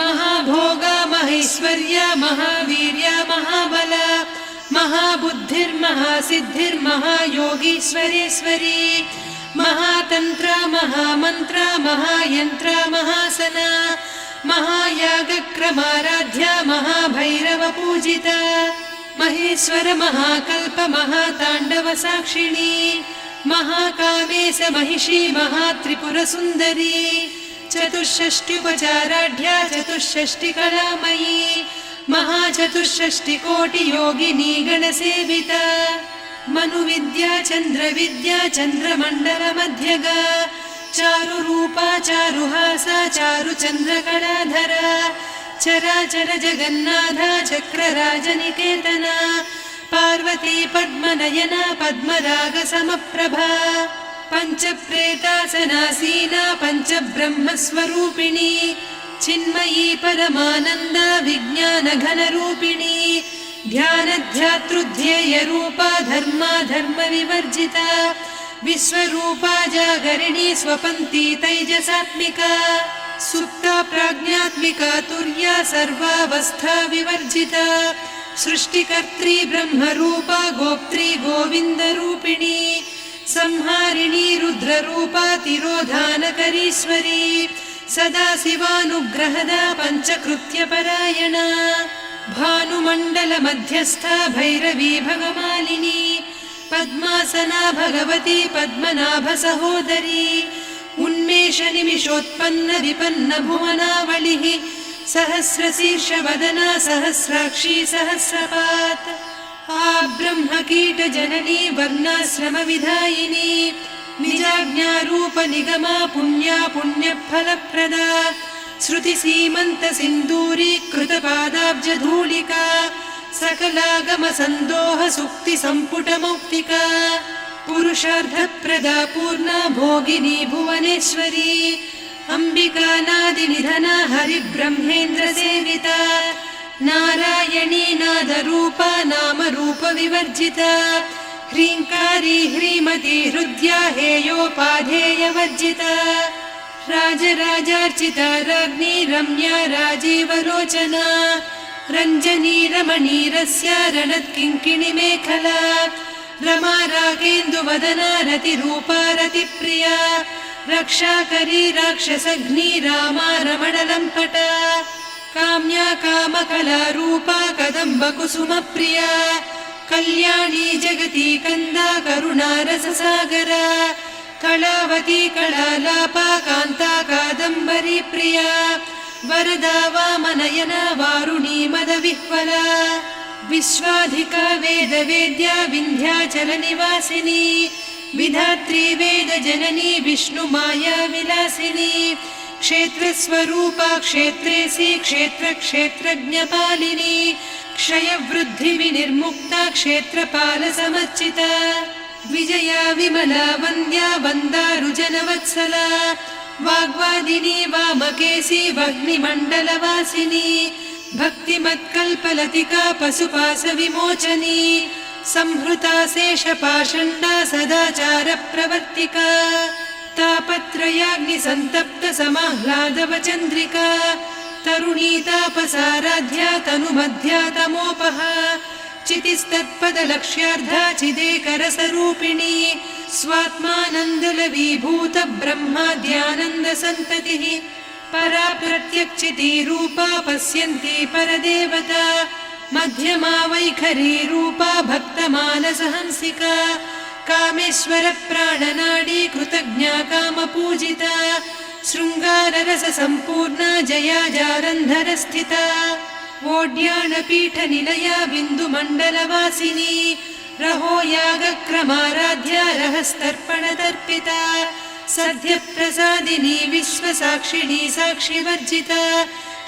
महाभोगा महेश्वर्या महावीर्या महाबला महाबुद्धिर्महासिद्धिर्महायोगीश्वरेश्वरी महातन्त्रा महामन्त्रा महायन्त्रा महासना महायागक्रमाराध्या महाभैरवपूजिता महेश्वर महाकल्प महाताण्डव साक्षिणी महाकामेश महिषी महात्रिपुरसुन्दरी चतुष्षष्ट्युपचाराढ्या चतुष्षष्टिकलामयी महाचतुष्षष्टिकोटियोगिनी गणसेविता मनुविद्या चन्द्रविद्या चन्द्रमण्डलमध्यगा चारुरूपा चारुहासा चारुचन्द्रकलाधरा चराचर जगन्नाथा चक्रराजनिकेतना पार्वती पद्मनयना पद्मरागसमप्रभा पञ्चप्रेतासनासीना पञ्चब्रह्मस्वरूपिणी चिन्मयी परमानन्दा विज्ञानघनरूपिणी ध्यानध्यातृध्येयरूपा धर्मा धर्मविवर्जिता विश्वरूपा जागरिणी स्वपन्ती तैजसात्मिका सुप्ता प्राज्ञात्मिका तुर्या सर्वावस्था विवर्जिता सृष्टिकर्त्री ब्रह्मरूपा गोप्त्री गोविन्दरूपिणी संहारिणी रुद्ररूपा तिरोधानकरीश्वरी सदा शिवानुग्रहदा पञ्चकृत्यपरायणा भानुमण्डलमध्यस्था भैरवी भगमालिनी पद्मासना भगवती पद्मनाभसहोदरी उन्मेषनिमिषोत्पन्न विपन्न भुवनावलिः सहस्रशीर्षवदना सहस्राक्षी सहस्रपात् ब्रह्मकीटजननी वर्णाश्रमविधायिनी निजाज्ञारूपनिगमा पुण्या पुण्यफलप्रदा श्रुतिसीमन्तसिन्दूरीकृतपादाब्जधूलिका सकलागमसन्दोहसुक्तिसम्पुटमौक्तिका पुरुषार्थप्रदा पूर्णा भोगिनी भुवनेश्वरी अम्बिकानादिनिधना हरिब्रह्मेन्द्रसेविता नारायणी नादरूपा नामरूपविवर्जिता ह्रीङ्कारी ह्रीमती हृद्या हेयोपाधेयवर्जिता राजराजार्चिता राज्ञी रम्या राजीवलोचना रञ्जनी रमणीरस्या रणत्किङ्किणिमेखला रमा रागेन्दुवदना रतिरूपा रतिप्रिया रक्षाकरी राक्षसघ्नी रामा रमणलम्पटा काम्या कामकलारूपा कदम्बकुसुमप्रिया कल्याणी जगती कन्दा करुणारससागरा कलावती कलालापा कान्ता कादम्बरी प्रिया वरदा वामनयना वारुणी मदविह्वला विश्वाधिका वेदवेद्या विन्ध्याचलनिवासिनी विधात्री वेदजननी विष्णुमाया विलासिनी क्षेत्रस्वरूपा क्षेत्रेसी क्षेत्रक्षेत्रज्ञपालिनी क्षयवृद्धिविनिर्मुक्ता क्षेत्रपालसमर्चिता विजया विमला वन्द्या वन्दारुजनवत्सला वाग्वादिनी वामकेशी वह्निमण्डलवासिनी भक्तिमत्कल्पलतिका पशुपाशविमोचनी संहृता शेषपाषण्डा सदाचारप्रवर्तिका तापत्रयाग्निसन्तप्त समाह्लादवचन्द्रिका तरुणी तापसाराध्या तनुमध्या तमोपहा चितिस्तत्पदलक्ष्यार्धा चिदेकरसरूपिणी स्वात्मानन्दलवीभूत ब्रह्माद्यानन्दसन्ततिः परा प्रत्यक्षितीरूपा पश्यन्ती परदेवता मध्यमा वैखरी रूपा भक्तमानसहंसिका कामेश्वर प्राणनाडी कृतज्ञा कामपूजिता शृङ्गाररससम्पूर्णा जया जारन्धरस्थिता वोड्याणपीठनिलया बिन्दुमण्डलवासिनी रहो यागक्रमाराध्या रहस्तर्पणतर्पिता सद्यप्रसादिनी विश्वसाक्षिणी साक्षिवर्जिता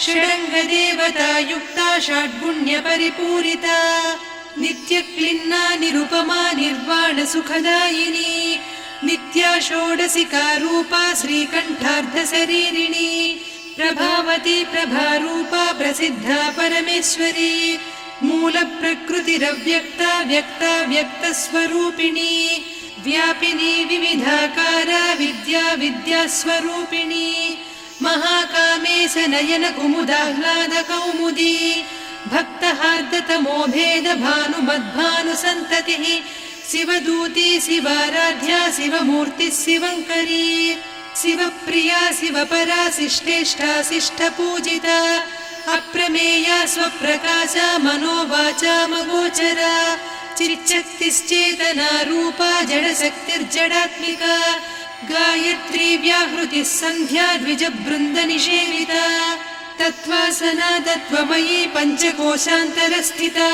षडङ्गदेवता युक्ता षड्गुण्यपरिपूरिता नित्यक्लिन्ना निरुपमा निर्वाणसुखदायिनी नित्या षोडशिका रूपा श्रीकण्ठार्धशरीरिणी प्रभावती प्रभारूपा प्रसिद्धा परमेश्वरी मूलप्रकृतिरव्यक्ता व्यक्ता व्यक्तस्वरूपिणी व्यापिनी विविधाकारा विद्या विद्यास्वरूपिणी महाकामेश नयन कुमुदाह्लादकौमुदी भक्तहार्दतमोभेद भानुमद्भानुसन्ततिः शिवदूती शिवाराध्या शिवमूर्तिः शिवङ्करी शिवप्रिया शिवपरा शिष्टेष्टा शिष्टपूजिता अप्रमेया स्वप्रकाशा मनोवाचामगोचरा चिच्चक्तिश्चेतना रूपा जडशक्तिर्जडात्मिका गायत्री व्याहृतिः सन्ध्या द्विजबृन्दनिषेविता तत्त्वासना तत्त्वमयी पञ्चकोशान्तरस्थिता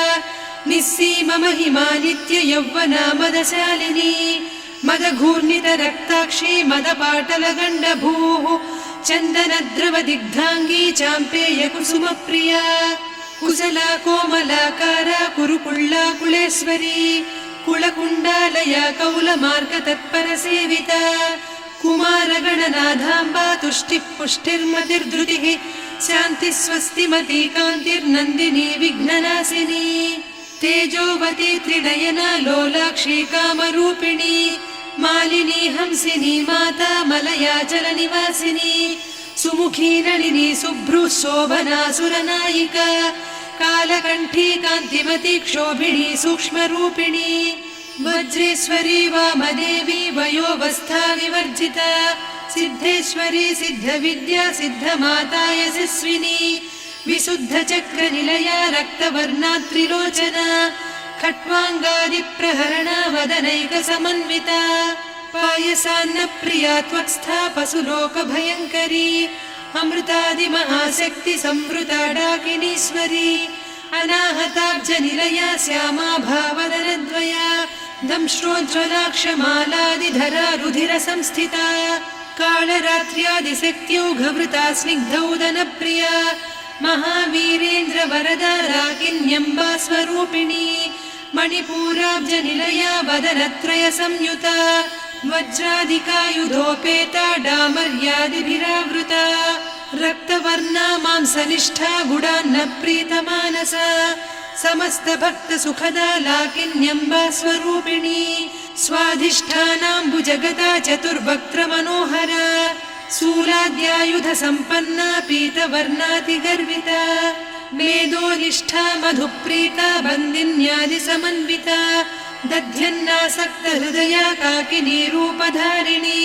निस्सीममहिमा नित्ययौवना मदशालिनी मदघूर्णितरक्ताक्षी मदपाटलगण्डभूः चन्दनद्रवदिग्धाङ्गी चाम्पेयकुसुमप्रिया कुशला कोमलाकारा कुरुकुळ्ळाकुळेश्वरी कुलकुण्डालया कौलमार्गतत्परसेविता कुमारगणनाथाम्बा तुष्टिः पुष्टिर्मतिर्धृतिः शान्तिस्वस्तिमती कान्तिर्नन्दिनी विघ्ननाशिनी तेजोवती त्रिनयना लोलाक्षी कामरूपिणी मालिनी हंसिनी माता मलयाचलनिवासिनी सुमुखी नलिनी शुभ्रुः शोभना सुरनायिका कालकण्ठी कान्तिमती क्षोभिणी सूक्ष्मरूपिणी वज्रेश्वरी वामदेवी वयोवस्था विवर्जिता सिद्धेश्वरी सिद्धविद्या सिद्धमाता यशस्विनी विशुद्धचक्रनिलया रक्तवर्णा त्रिलोचना खट्वाङ्गादिप्रहरणा वदनैकसमन्विता पायसान्नप्रिया त्वक्स्था पशुलोकभयङ्करी अमृतादिमहाशक्ति संवृता डाकिनीश्वरी अनाहताब्जनिलया श्यामा भावदनद्वया दंश्रोज्ज्वलाक्षमालादिधरा रुधिरसंस्थिता कालरात्र्यादिशक्त्यौघवृता स्निग्धौदनप्रिया महावीरेन्द्रवरदा राकिन्यम्बा स्वरूपिणी मणिपूराब्जनिलया वदनत्रयसंयुता वज्रादिकायुधोपेता डामर्यादिभिरावृता रक्तवर्णा मांसनिष्ठा गुडान्नप्रीतमानसा समस्तभक्तसुखदा लाकिन्यम्बा स्वरूपिणी स्वाधिष्ठानाम्बुजगदा चतुर्वक्त्रमनोहरा शूलाद्यायुधसम्पन्ना पीतवर्णातिगर्विता मेदोनिष्ठा मधुप्रीता बन्दिन्यादिसमन्विता दध्यन्नासक्तहृदया काकिनीरूपधारिणी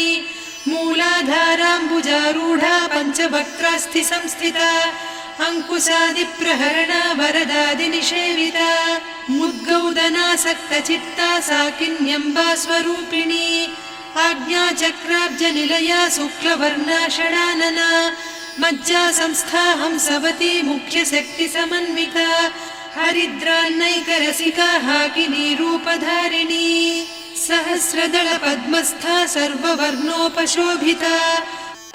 मूलाधाराम्बुजारूढा पञ्चवक्त्रास्थि संस्थिता अङ्कुशादिप्रहरणा वरदादिनिषेविता मुद्गौदनासक्तचित्ता साकिन्यम्बा स्वरूपिणी आज्ञाचक्राब्जनिलया शुक्लवर्णा षडानना मज्जा संस्था हंसवती मुख्यशक्तिसमन्विता हरिद्रान्नैकरसिका हाकिनीरूपधारिणी सहस्रदल पद्मस्था सर्ववर्णोपशोभिता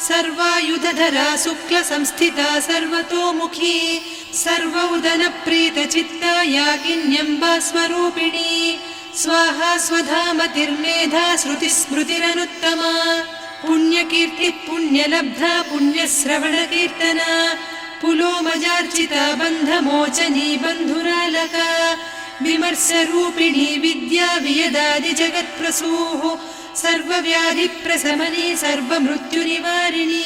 सर्वायुधधरा शुक्लसंस्थिता सर्वतोमुखी सर्वौदनप्रीतचित्ता याकिन्यम्बा स्वरूपिणी स्वाहा स्वधामतिर्मेधा श्रुतिस्मृतिरनुत्तमा पुण्यकीर्तिः पुण्यलब्धा पुण्यश्रवणकीर्तना पुलोमजार्चिता बन्धमोचनी बन्धुरालका विमर्शरूपिणी विद्या वियदादिजगत्प्रसूः सर्वव्याधिप्रशमनी सर्वमृत्युनिवारिणी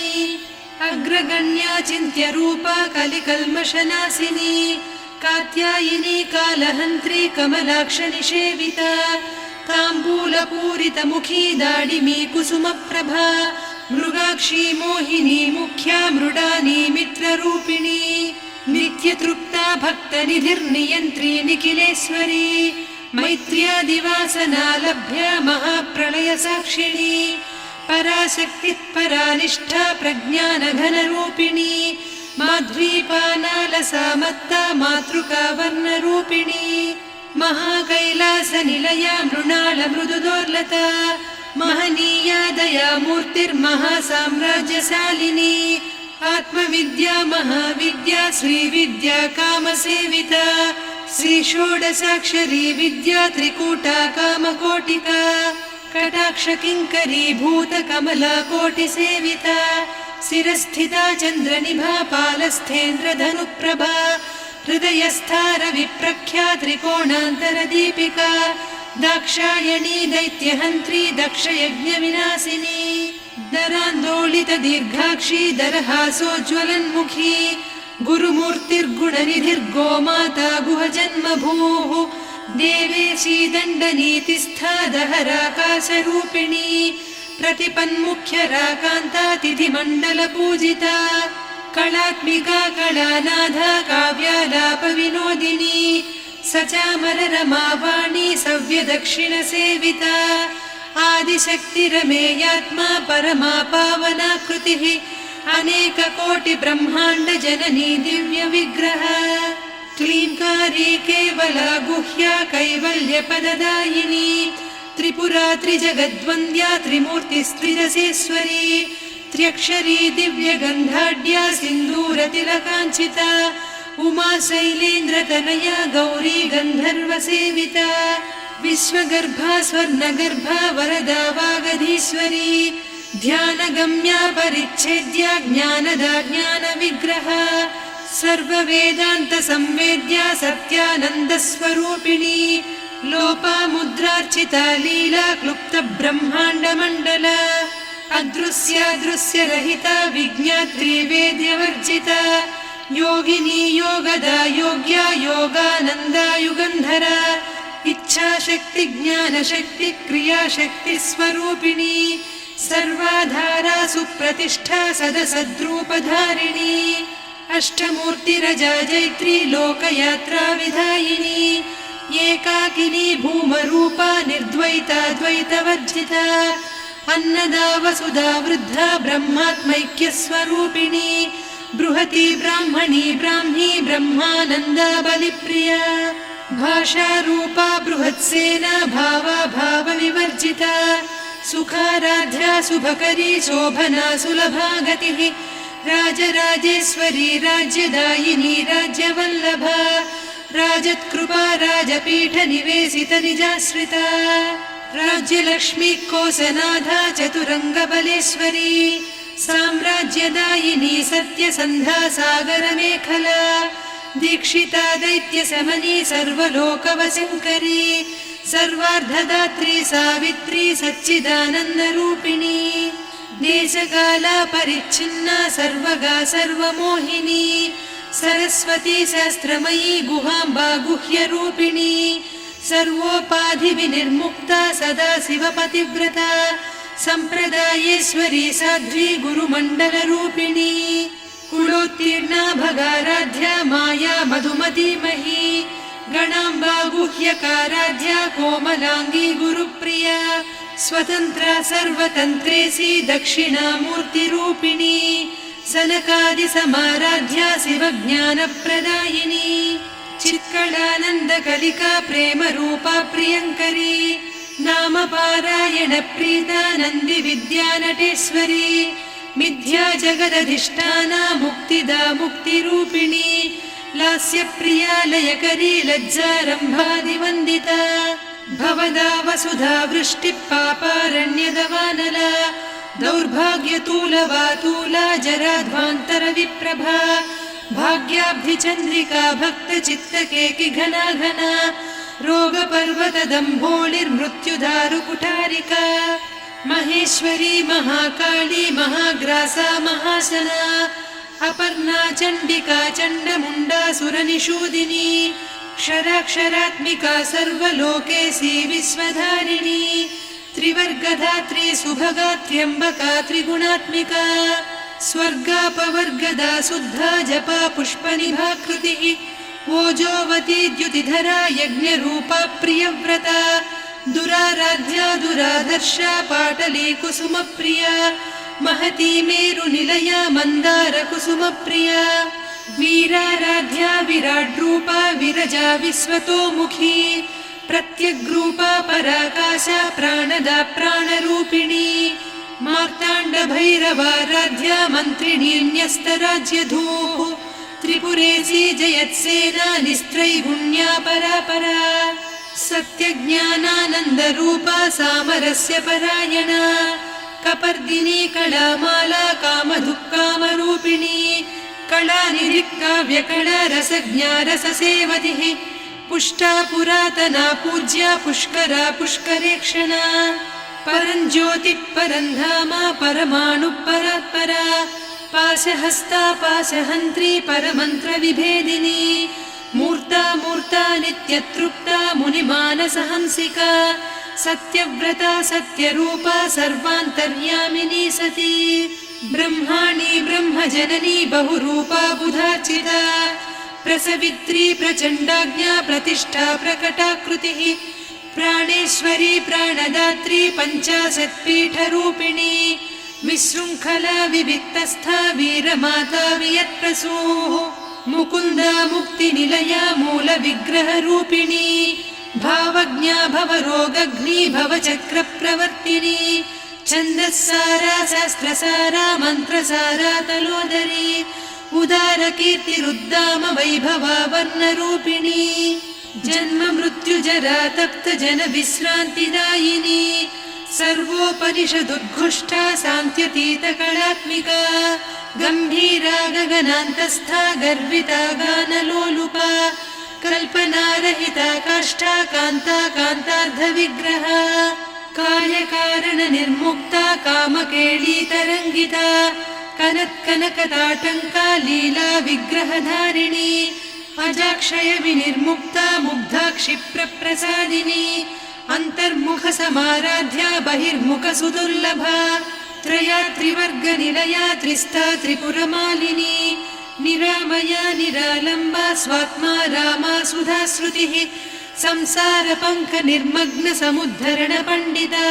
अग्रगण्या चिन्त्यरूपा कलिकल्मषनाशिनी कात्यायिनी कालहन्त्री कमलाक्षनिषेविता ताम्बूलपूरितमुखी दाडिमी कुसुमप्रभा मृगाक्षी मोहिनी मुख्या मृडानी मित्ररूपिणी नित्यतृप्ता भक्तनिधिर्नियन्त्री निखिलेश्वरी मैत्र्यादिवासना लभ्या महाप्रलयसाक्षिणी पराशक्तिः परानिष्ठा प्रज्ञानघनरूपिणी माध्वीपानालसा मत्ता मातृका वर्णरूपिणी महाकैलासनिलया मृणालमृदुदोर्लता महनीया दया मूर्तिर्महासाम्राज्यशालिनी आत्मविद्या महाविद्या श्रीविद्या कामसेविता श्रीषोडशाक्षरी विद्या त्रिकूटा कामकोटिका कटाक्षकिङ्करी भूतकमला कोटिसेविता शिरस्थिता चन्द्रनिभा पालस्थेन्द्रधनुप्रभा हृदयस्था रविप्रख्या त्रिकोणान्तरदीपिका दाक्षायणी दैत्यहन्त्री दक्षयज्ञविनाशिनी दरान्दोलितदीर्घाक्षी दरहासोज्ज्वलन्मुखी गुरुमूर्तिर्गुणनिधिर्गोमाता गुहजन्मभूः देवेशी दण्डनीतिस्था दहराकाशरूपिणी प्रतिपन्मुख्यराकान्ता तिथिमण्डलपूजिता कलात्मिका कलानाधा काव्यालापविनोदिनी सचामररमावाणी सव्यदक्षिणसेविता आदिशक्तिरमेयात्मा परमा पावनाकृतिः अनेककोटिब्रह्माण्डजननी दिव्यविग्रह क्लीङ्कारी केवला गुह्या कैवल्यपददायिनी त्रिपुरा त्रिजगद्वन्द्या त्रिमूर्तिस्त्रिदशेश्वरी त्र्यक्षरी दिव्यगन्धाढ्या सिन्दूरतिलकाञ्चिता उमा शैलेन्द्रतनया गौरी गन्धर्वसेविता विश्वगर्भा स्वर्णगर्भा वरदा वागधीश्वरी ध्यानगम्या परिच्छेद्या ज्ञानदा ज्ञानविग्रहा सर्ववेदान्तसंवेद्या सत्यानन्दस्वरूपिणी लोपामुद्रार्चिता लीला क्लुप्तब्रह्माण्डमण्डला अदृश्यादृश्यरहिता विज्ञात्री वेद्यवर्जिता योगिनी योगदा योग्या योगानन्दा युगन्धरा इच्छाशक्ति ज्ञानशक्ति क्रियाशक्ति स्वरूपिणी सर्वाधारा सुप्रतिष्ठा सदसद्रूपधारिणी अष्टमूर्तिरजा जैत्री लोकयात्रा विधायिनी एकाकिनी भूमरूपा निर्द्वैता द्वैतवर्जिता अन्नदा वसुधा वृद्धा ब्रह्मात्मैक्यस्वरूपिणी बृहती ब्राह्मणी ब्राह्मी ब्रह्मानन्दा बलिप्रिया भाषारूपा बृहत्सेना भावा भावविवर्जिता सुखाराध्या शुभकरी शोभना सुलभा गतिः राजराजेश्वरी राज्यदायिनी राज्यवल्लभा राजत्कृपा राजपीठनिवेशित निजाश्रिता राज्यलक्ष्मी कोसनाधा चतुरङ्गबलेश्वरी साम्राज्यदायिनी सत्यसन्धा सागरमेखला दीक्षिता दैत्यशमनी सर्वलोकवशङ्करी सर्वार्धदात्री सावित्री सच्चिदानन्दरूपिणी देशकाला परिच्छिन्ना सर्वगा सर्वमोहिनी सरस्वती शास्त्रमयी गुहाम्बा गुह्यरूपिणी सर्वोपाधिविनिर्मुक्ता सदा शिवपतिव्रता सम्प्रदायेश्वरी साध्वी गुरुमण्डलरूपिणी कुलोत्तीर्णा भगाराध्या माया मधुमतीमही गणाम्बा गुह्यकाराध्या कोमलाङ्गी गुरुप्रिया स्वतन्त्रा सर्वतन्त्रेसी दक्षिणामूर्तिरूपिणी सनकादिसमाराध्या शिवज्ञानप्रदायिनी चित्कलानन्दकलिका प्रेमरूपा प्रियङ्करी नामपारायणप्रीता नन्दिविद्यानटेश्वरी मिथ्या जगदधिष्ठाना मुक्तिदा मुक्तिरूपिणी लास्यप्रिया लयकरी लज्जारम्भादिवन्दिता भवदा वसुधा वृष्टिः पापारण्यदवानला दौर्भाग्यतूलवातूला जराध्वान्तरविप्रभा भाग्याब्धिचन्द्रिका भक्तचित्तकेकि घना घना रोगपर्वतदम्भोळिर्मृत्युदारुकुठारिका महेश्वरी महाकाली महाग्रासा महाशना अपर्णा चण्डिका चण्डमुण्डा सुरनिषूदिनी क्षराक्षरात्मिका सर्वलोकेशी विश्वधारिणी त्रिवर्गधात्री सुभगा त्र्यम्बका त्रिगुणात्मिका स्वर्गापवर्गदा शुद्धा जपा पुष्पनिभाकृतिः ओजोवती द्युतिधरा यज्ञरूपा प्रियव्रता दुराराध्या दुरादर्शा पाटली कुसुमप्रिया महती मेरुनिलया मन्दारकुसुमप्रिया वीराराध्या विराड्रूपा विरजा विश्वतोमुखी प्रत्यग्रूपा पराकाशा प्राणदा प्राणरूपिणी मार्ताण्डभैरवाराध्या मन्त्रिणी न्यस्तराज्यधूः त्रिपुरेशी जयत्सेना निस्त्रैगुण्या परापरा सत्यज्ञानानन्दरूपा सामरस्यपरायणा कपर्दिनी कलामाला कामधुक्कामरूपिणी कलानिधिक्काव्यकला रसज्ञा रससेवतिः पुष्टा पुरातना पूज्या पुष्करा पुष्करेक्षणा परञ्ज्योतिः परन्धामा परमाणुपरात्परा पाशहस्ता पाशहन्त्री परमन्त्रविभेदिनी मूर्ता मूर्ता नित्यतृप्ता मुनिमानसहंसिका सत्यव्रता सत्यरूपा सर्वान्तर्यामिनी सती ब्रह्माणी ब्रह्मजननी बहुरूपा बुधार्चिता प्रसवित्री प्रचण्डाज्ञा प्रतिष्ठा प्रकटाकृतिः प्राणेश्वरी प्राणदात्री पञ्चाशत्पीठरूपिणी विशृङ्खला विविक्तस्था वीरमाता वियत्प्रसूः मुकुन्दा मुक्तिनिलया मूलविग्रहरूपिणी भावज्ञा भवरोगग्नी भवचक्रप्रवर्तिनी छन्दस्सारा शास्त्रसारा मन्त्रसारा तलोदरी उदारकीर्तिरुद्दाम वैभवा वर्णरूपिणी जन्म मृत्युजरा तप्त जन विश्रान्तिदायिनी सर्वोपनिषदुद्घुष्टा सान्त्यतीतकलात्मिका गम्भीरा गगनान्तस्था गर्विता गानलोलुपा कल्पनारहिता काष्ठा कान्ता कान्तार्धविग्रहा कार्यकारणनिर्मुक्ता कामकेळीतरङ्गिता कनत्कनकताटङ्का लीला विग्रहधारिणी अजाक्षय विनिर्मुक्ता मुग्धा क्षिप्रप्रसादिनी अन्तर्मुखसमाराध्या बहिर्मुखसुदुर्लभा त्रया त्रिवर्गनिलया त्रिस्था त्रिपुरमालिनी निरामया निरालम्बा स्वात्मा रामा सुधा श्रुतिः संसारपङ्क निर्मग्न समुद्धरण पण्डिता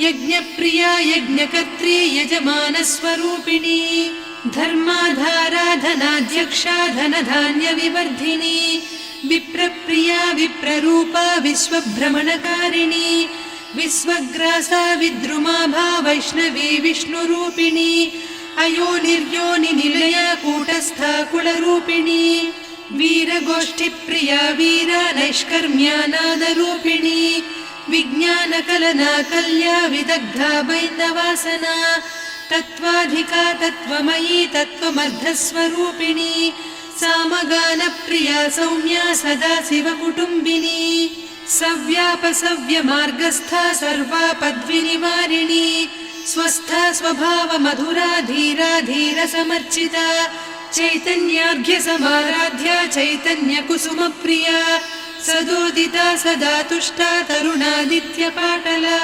यज्ञप्रिया यज्ञकर्त्री यजमानस्वरूपिणी धर्माधाराधनाध्यक्षा धनधान्य विवर्धिनी विप्रप्रिया विप्ररूपा विश्वभ्रमणकारिणी विश्वग्रासा विद्रुमाभा वैष्णवी विष्णुरूपिणी अयोनिर्योनि निलया कूटस्था कुलरूपिणी वीरगोष्ठिप्रिया वीरा नैष्कर्म्यानादरूपिणी विज्ञानकलना कल्या विदग्धा बैन्दवासना तत्त्वाधिका तत्त्वमयी तत्त्वमर्धस्वरूपिणी सामगानप्रिया सौम्या सदा शिवकुटुम्बिनी सव्यापसव्यमार्गस्था सर्वापद्विनिवारिणी स्वस्था स्वभावमधुरा धीरा धीरसमर्चिता चैतन्यार्घ्यसमाराध्या चैतन्यकुसुमप्रिया सदोदिता सदा तुष्टा तरुणादित्यपाटला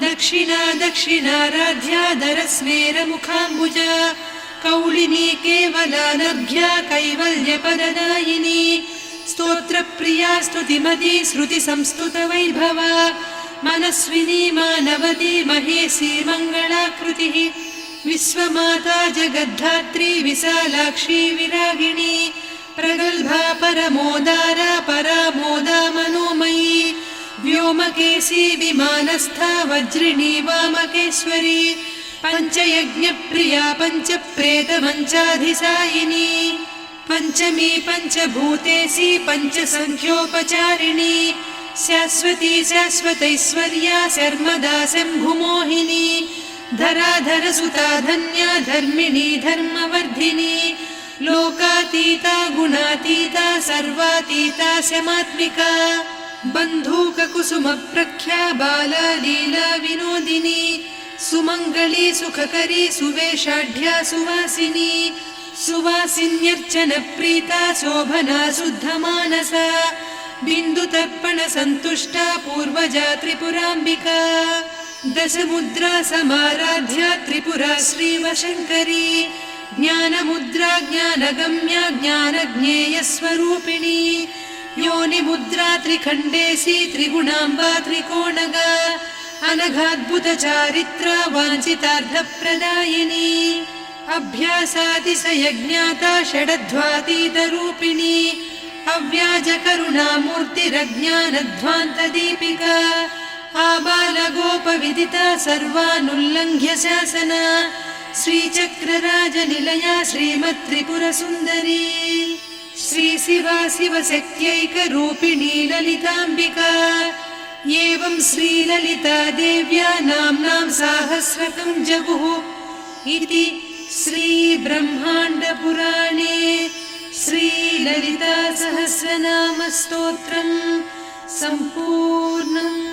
दक्षिणा दक्षिणाराध्या दरस्मेरमुखाम्बुजा कौलिनी केवलानर्घ्या कैवल्यपददायिनी स्तोत्रप्रिया स्तुतिमती श्रुतिसंस्तुतवैभवा मनस्विनी मानवती महेशी मङ्गलाकृतिः विश्वमाता जगद्धात्री विशालाक्षी विरागिणी प्रगल्भा परमोदारा परामोदा मनोमयी व्योमकेशी विमानस्था वज्रिणी वामकेश्वरी पञ्चयज्ञप्रिया पञ्चप्रेतमञ्चाधिसायिनी पञ्चमी पञ्चभूतेशी पञ्चसङ्ख्योपचारिणी शाश्वती शाश्वतैश्वर्या शर्मदा शम्भुमोहिनी धराधरसुता धन्या धर्मिणी धर्मवर्धिनी लोकातीता गुणातीता सर्वातीता शमात्मिका बन्धूककुसुमप्रख्या बाला लीला विनोदिनी सुमङ्गली सुखकरी सुवेशाढ्या सुवासिनी सुवासिन्यर्चनप्रीता शोभना शुद्धमानसा बिन्दुतर्पणसन्तुष्टा पूर्वजा त्रिपुराम्बिका दशमुद्रा समाराध्या त्रिपुरा श्रीवशङ्करी ज्ञानमुद्रा ज्ञानगम्या ज्ञानज्ञेयस्वरूपिणी योनिमुद्रा त्रिखण्डेशी त्रिगुणाम्बा त्रिकोणगा अनघाद्भुतचारित्रा वाञ्छितार्थप्रदायिनी अभ्यासातिशयज्ञाता षडध्वातीतरूपिणी अव्याजकरुणामूर्तिरज्ञानध्वान्तदीपिका आबालगोपविदिता सर्वानुल्लङ्घ्य शासना श्रीचक्रराजनिलया श्रीमत्त्रिपुरसुन्दरी श्रीशिवा शिवशक्त्यैकरूपिणी ललिताम्बिका एवं श्रीललिता देव्या नाम्नां साहस्रकं जगुः इति श्रीब्रह्माण्डपुराणे श्रीललिता सहस्रनामस्तोत्रम् सम्पूर्णम्।